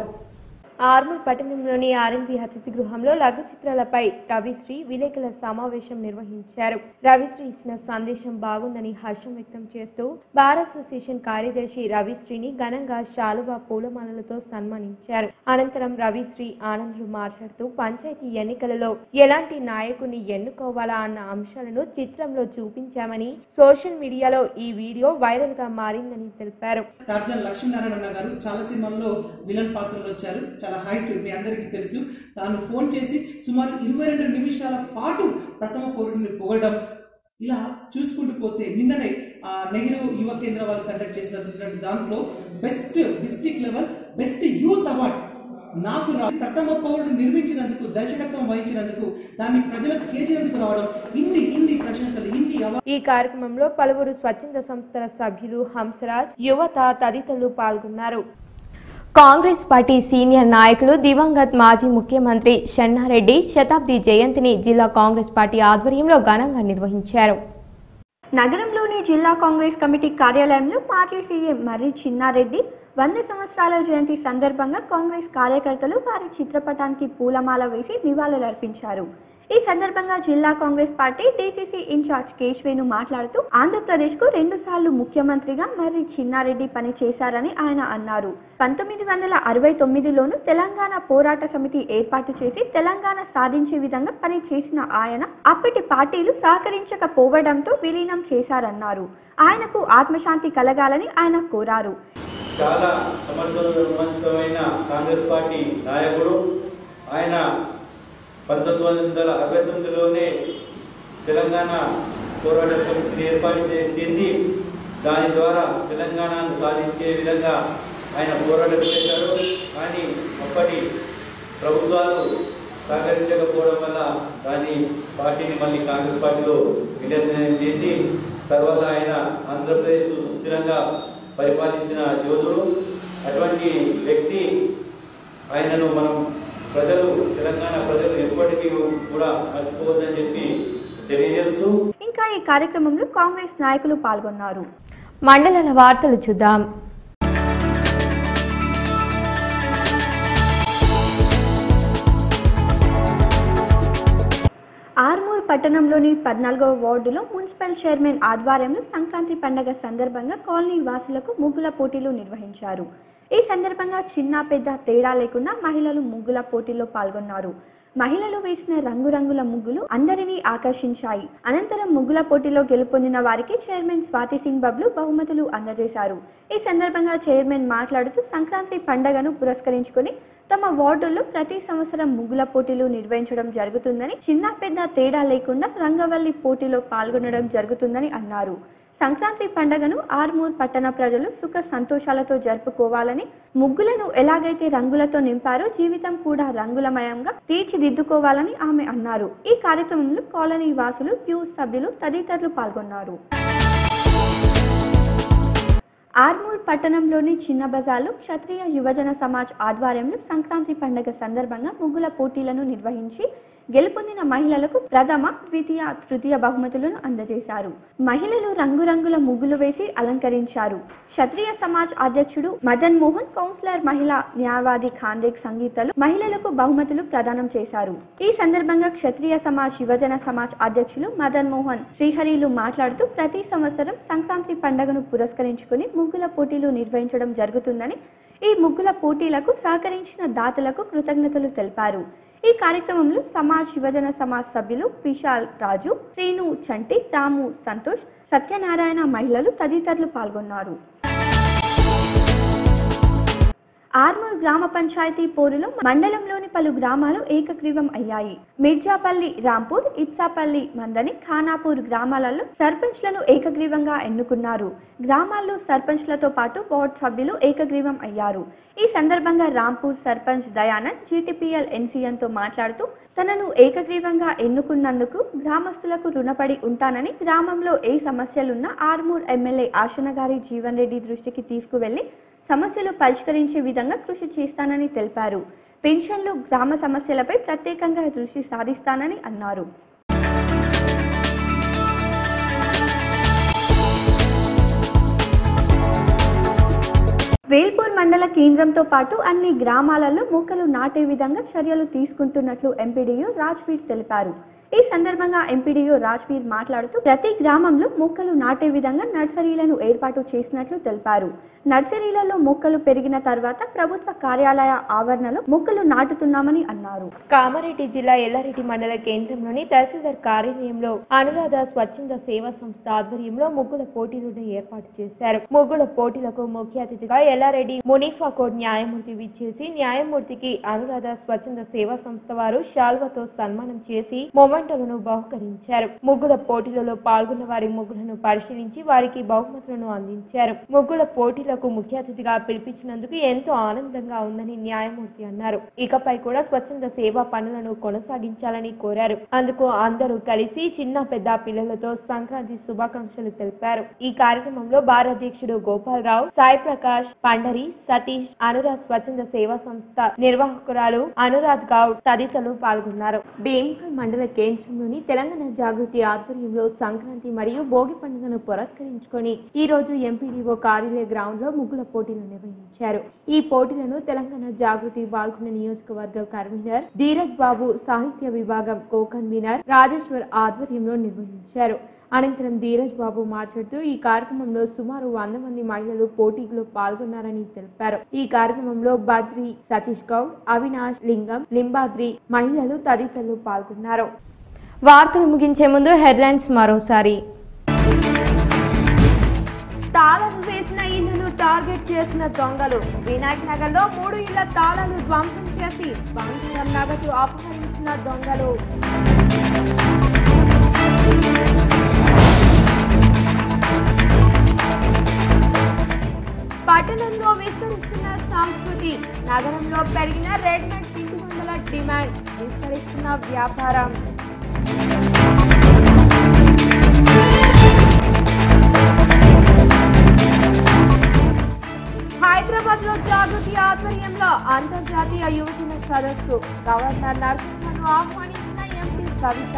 ఆర్మూర్ పట్టణంలోని ఆర్ఎన్బి అతిథి గృహంలో లఘు చిత్రాలపై రవిశ్రీ విలేకరుల సమావేశం నిర్వహించారు. రవిశ్రీ ఇచ్చిన సందేశం బాగుందని హర్షం వ్యక్తం చేస్తూ బార్ అసోసియేషన్ కార్యదర్శి రవిశ్రీని ఘనంగా శాలువా పూలమాలలతో సన్మానించారు. అనంతరం రవిశ్రీ ఆనంద్ మాట్లాడుతూ పంచాయతీ ఎన్నికలలో ఎలాంటి నాయకుని ఎన్నుకోవాలా అన్న అంశాలను చిత్రంలో చూపించామని, సోషల్ మీడియాలో ఈ వీడియో వైరల్ గా మారిందని తెలిపారు.
లక్ష్మీనారాయణ గారు చాలా సినిమాల్లో విలన్ పాత్రలు వచ్చారు. హైట్ మీ అందరికీ తెలుసు. తాను ఫోన్ చేసి సుమారు 22 నిమిషాల పాటు ప్రథమ పౌరుడిని పొగడం, ఇలా చూసుకుంటూ పోతే నిన్ననే నెహ్రూ యువ కేంద్ర వాళ్ళు కండక్ట్ చేసినటువంటి దాంట్లో best district level best youth award నాకు ప్రథమ పౌరుడు నిర్మించినందుకు, దర్శకత్వం వహించినందుకు, దాన్ని ప్రజలకు చేర్చినందుకు రావడం, ఇన్ని ప్రశంసలు,
ఈ కార్యక్రమంలో పలువురు స్వచ్ఛంద సంస్థల సభ్యులు, హంసరాజ్, యువత తదితరులు పాల్గొన్నారు.
కాంగ్రెస్ పార్టీ సీనియర్ నాయకులు దివంగత్ మాజీ ముఖ్యమంత్రి చెన్నారెడ్డి శతాబ్ది జయంతిని జిల్లా కాంగ్రెస్ పార్టీ ఆధ్వర్యంలో ఘనంగా నిర్వహించారు.
నగరంలోని జిల్లా కాంగ్రెస్ కమిటీ కార్యాలయంలో పార్టీ సీఎం మర్రి చిన్నారెడ్డి 100 సంవత్సరాల జయంతి సందర్భంగా కాంగ్రెస్ కార్యకర్తలు వారి చిత్రపటానికి పూలమాల వేసి నివాళులర్పించారు. ఈ సందర్భంగా జిల్లా కాంగ్రెస్ పార్టీ డీసీసీ ఇన్ఛార్జ్ కేశవేను మాట్లాడుతూ ఆంధ్రప్రదేశ్ కు 2 సార్లు ముఖ్యమంత్రిగా మర్రి చిన్నారెడ్డి పని చేశారని ఆయన అన్నారు. 1969లోను తెలంగాణ పోరాట సమితి ఏర్పాటు చేసి తెలంగాణ సాధించే విధంగా పని చేసిన ఆయన అప్పటి పార్టీలు సహకరించకపోవడంతో విలీనం చేశారన్నారు. ఆయనకు ఆత్మశాంతి కలగాలని ఆయన కోరారు.
చాలా సమర్థవంతమైన కాంగ్రెస్ పార్టీ నాయకుడు ఆయన. 1969లోనే తెలంగాణ పోరాట సమితిని ఏర్పాటు చేసి దాని ద్వారా తెలంగాణను సాధించే విధంగా ఆయన పోరాటం చేశారు. కానీ అప్పటి ప్రభుత్వాలు సహకరించకపోవడం వల్ల దాన్ని పార్టీని మళ్ళీ కాంగ్రెస్ పార్టీలో విలీనం చేసి తర్వాత ఆయన ఆంధ్రప్రదేశ్ సుస్థిరంగా పరిపాలించిన యోధుడు. అటువంటి వ్యక్తి ఆయనను మనం ప్రజలు, తెలంగాణ ప్రజలు ఎప్పటికీ కూడా మర్చిపోవద్దని చెప్పి తెలియజేస్తూ
ఇంకా ఈ కార్యక్రమంలో కాంగ్రెస్ నాయకులు పాల్గొన్నారు.
మండలాల వార్తలు చూద్దాం.
పట్టణంలోని 14వ వార్డులో మున్సిపల్ చైర్మన్ ఆధ్వర్యంలో సంక్రాంతి పండుగ సందర్భంగా కాలనీ వాసులకు ముగ్గుల పోటీలు నిర్వహించారు. ఈ సందర్భంగా చిన్న పెద్ద తేడా లేకుండా మహిళలు ముగ్గుల పోటీలో పాల్గొన్నారు. మహిళలు వేసిన రంగురంగుల ముగ్గులు అందరినీ ఆకర్షించాయి. అనంతరం ముగ్గుల పోటీలో గెలుపొందిన వారికి చైర్మన్ స్వాతి సింగ్ బబ్లు బహుమతులు అందజేశారు. ఈ సందర్భంగా చైర్మన్ మాట్లాడుతూ సంక్రాంతి పండుగను పురస్కరించుకుని తమ వార్డుల్లో ప్రతి సంవత్సరం ముగ్గుల పోటీలు నిర్వహించడం జరుగుతుందని, చిన్న పెద్ద తేడా లేకుండా రంగవల్లి పోటీలో పాల్గొనడం జరుగుతుందని అన్నారు. సంక్రాంతి పండుగను ఆర్మూర్ పట్టణ ప్రజలు సుఖ సంతోషాలతో జరుపుకోవాలని, ముగ్గులను ఎలాగైతే రంగులతో నింపారో జీవితం కూడా రంగులమయంగా తీర్చిదిద్దుకోవాలని ఆమె అన్నారు. ఈ కార్యక్రమంలో కాలనీ వాసులు, ఫ్యూజ్ సభ్యులు తదితరులు పాల్గొన్నారు. ఆర్మూర్ పట్టణంలోని చిన్న బజార్లో క్షత్రియ యువజన సమాజ్ ఆధ్వర్యంలో సంక్రాంతి పండుగ సందర్భంగా ముగ్గుల పోటీలను నిర్వహించి గెలుపొందిన మహిళలకు ప్రథమ, ద్వితీయ, తృతీయ బహుమతులను అందజేశారు. మహిళలు రంగురంగుల ముగ్గులు వేసి అలంకరించారు. క్షత్రియ సమాజ్ అధ్యక్షుడు మదన్ మోహన్, కౌన్సిలర్ మహిళా న్యాయవాది ఖాందేక్ సంగీతలు మహిళలకు బహుమతులు ప్రదానం చేశారు. ఈ సందర్భంగా క్షత్రియ సమాజ్ యువజన సమాజ్ అధ్యక్షులు మదన్ మోహన్ శ్రీహరిలు మాట్లాడుతూ ప్రతి సంవత్సరం సంక్రాంతి పండుగను పురస్కరించుకుని ముగ్గుల పోటీలు నిర్వహించడం జరుగుతుందని, ఈ ముగ్గుల పోటీలకు సహకరించిన దాతలకు కృతజ్ఞతలు తెలిపారు. ఈ కార్యక్రమంలో సమాజ్ యువజన సమాజ్ సభ్యులు విశాల్ రాజు, శ్రీను చంటి, రాము సంతోష్, సత్యనారాయణ మహిళలు తదితరులు పాల్గొన్నారు. ఆర్మూర్ గ్రామ పంచాయతీ పోరులో మండలంలోని పలు గ్రామాలు ఏకగ్రీవం అయ్యాయి. మిర్జాపల్లి, రాంపూర్, ఇచ్చాపల్లి, మందని, ఖానాపూర్ గ్రామాలలో సర్పంచ్లను ఏకగ్రీవంగా ఎన్నుకున్నారు. గ్రామాల్లో సర్పంచ్లతో పాటు వార్డు సభ్యులు ఏకగ్రీవం అయ్యారు. ఈ సందర్భంగా రాంపూర్ సర్పంచ్ దయానంద్ జీటీపీఎల్ ఎన్సీఎన్ తో మాట్లాడుతూ తనను ఏకగ్రీవంగా ఎన్నుకున్నందుకు గ్రామస్తులకు రుణపడి ఉంటానని, గ్రామంలో ఏ సమస్యలున్నా ఆర్మూర్ ఎమ్మెల్యే ఆశనగారి జీవన్ రెడ్డి దృష్టికి తీసుకువెళ్లి సమస్యలు పరిష్కరించే విధంగా కృషి చేస్తానని తెలిపారు. పెన్షన్లు, గ్రామ సమస్యలపై ప్రత్యేకంగా దృష్టి సాధిస్తానని అన్నారు. వేల్పూర్ మండల కేంద్రంతో పాటు అన్ని గ్రామాలలో మొక్కలు నాటే విధంగా చర్యలు తీసుకుంటున్నట్లు ఎంపీడీఓ రాజ్వీర్ తెలిపారు. ఈ సందర్భంగా ఎంపీడీఓ రాజ్వీర్ మాట్లాడుతూ ప్రతి గ్రామంలో మొక్కలు నాటే విధంగా నర్సరీలను ఏర్పాటు చేసినట్లు తెలిపారు. నర్సరీలలో మొక్కలు పెరిగిన తర్వాత ప్రభుత్వ కార్యాలయ ఆవరణలో మొక్కలు నాటుతున్నామని అన్నారు. కామారెడ్డి జిల్లా ఎల్లారెడ్డి మండల కేంద్రంలోని తహసీల్దార్ కార్యాలయంలో అనురాధ స్వచ్ఛంద సేవా సంస్థ ఆధ్వర్యంలో ముగ్గుల పోటీలను ఏర్పాటు చేశారు. ముగ్గుల పోటీలకు ముఖ్య అతిథిగా ఎల్లారెడ్డి మునీఫా కోర్టు న్యాయమూర్తి విచ్చేసి న్యాయమూర్తికి అనురాధ స్వచ్ఛంద సేవా సంస్థ వారు శాల్వతో సన్మానం చేసి మొమెంటోలను బహుకరించారు. ముగ్గుల పోటీలలో పాల్గొన్న వారి ముగ్గులను పరిశీలించి వారికి బహుమతులను అందించారు. ముగ్గుల పోటీలకు ముఖ్య అతిథిగా పిలిపించినందుకు ఎంతో ఆనందంగా ఉందని న్యాయమూర్తి అన్నారు. ఇకపై కూడా స్వచ్ఛంద సేవా పనులను కొనసాగించాలని కోరారు. అందుకు అందరూ కలిసి చిన్న పెద్ద పిల్లలతో సంక్రాంతి శుభాకాంక్షలు తెలిపారు. ఈ కార్యక్రమంలో భారత అధ్యక్షుడు గోపాలరావు, సాయి ప్రకాష్, పండరి, సతీష్, అనురాధ్ స్వచ్ఛంద సేవా సంస్థ నిర్వాహకురాలు అనురాధ్ గౌడ్ తదితరులు పాల్గొన్నారు. భీంపూర్ మండల కేంద్రంలోని తెలంగాణ జాగృతి ఆధ్వర్యంలో సంక్రాంతి మరియు భోగి పండుగను పురస్కరించుకొని ఈ రోజు ఎంపీడీఓ కార్యాలయ గ్రౌండ్ లో ముగ్గుల పోటీలు నిర్వహించారు. ఈ పోటీలను తెలంగాణ జాగృతి బాల్కొండ నియోజకవర్గ కన్వీనర్ ధీరజ్ బాబు, సాహిత్య విభాగం కో కన్వీనర్ రాజేశ్వర్ ఆధ్వర్యంలో నిర్వహించారు. అనంతరం ధీరజ్ బాబు మాట్లాడుతూ ఈ కార్యక్రమంలో సుమారు 100 మంది మహిళలు పోటీలో పాల్గొన్నారని తెలిపారు. ఈ కార్యక్రమంలో బద్రి, సతీష్ గౌడ్, అవినాష్, లింగం, లింబాద్రి మహిళలు తదితరులు పాల్గొన్నారు.
వార్తలు ముగించే ముందు హెడ్లైన్స్ మరోసారి.
తాళాలు వేసిన ఇళ్లను టార్గెట్ చేసిన దొంగలు. వినాయక్ నగర్ లో 3 ఇళ్ల తాళాలు ధ్వంసం చేసి బంగారం, నగదు అపహరించిన దొంగలు. పట్టణంలో విస్తరిస్తున్న సంస్కృతి. నగరంలో పెరిగిన రెడీమేడ్ ఇంటి మండల డిమాండ్. విస్తరిస్తున్న వ్యాపారం. హైదరాబాద్ లో జాగృతి ఆధ్వర్యంలో అంతర్జాతీయ యువజన సదస్సు. గవర్నర్ నరసింహను ఆహ్వానించిన ఎంపీ కవిత.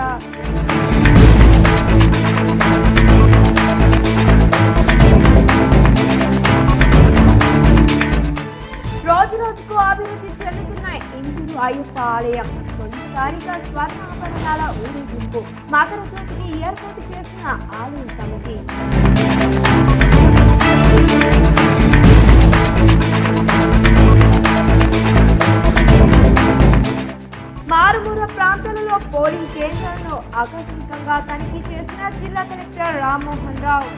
రోజు రోజుకు అభివృద్ధి చెందుతున్న ఇందూరు అయ్యప్ప ఆలయం. ఒక్కసారిగా స్వర్ణాభరణాల ఊరేగింపు మకర జ్యోతిని ఏర్పాటు చేసిన ఆలయ కమిటీ. మారుమూల ప్రాంతాలలో పోలింగ్ కేంద్రాలను ఆకస్మికంగా తనిఖీ చేసిన జిల్లా కలెక్టర్ రామ్మోహన్ రావు.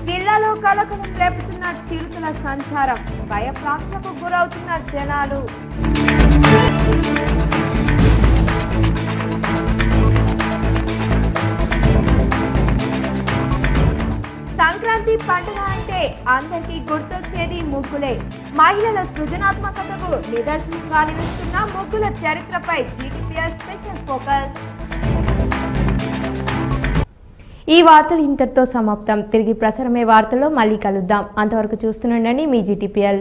జిల్లాలో కలకలం రేపుతున్న చిరుతల సంచారం, భయప్రాంతలకు గురవుతున్న జనాలు. సంక్రాంతి పండుగ అంటే అందరికీ గుర్తొచ్చేది ముగ్గులే. మహిళల సృజనాత్మకతకు నిదర్శనంగా నిలుస్తున్న ముగ్గుల చరిత్రపై జీటీపీఎల్ స్పెషల్ ఫోకస్.
ఈ వార్తలు ఇంతటితో సమాప్తం. తిరిగి ప్రసారమే వార్తల్లో మళ్ళీ కలుద్దాం. అంతవరకు చూస్తుండండి మీ జీటీపీఎల్.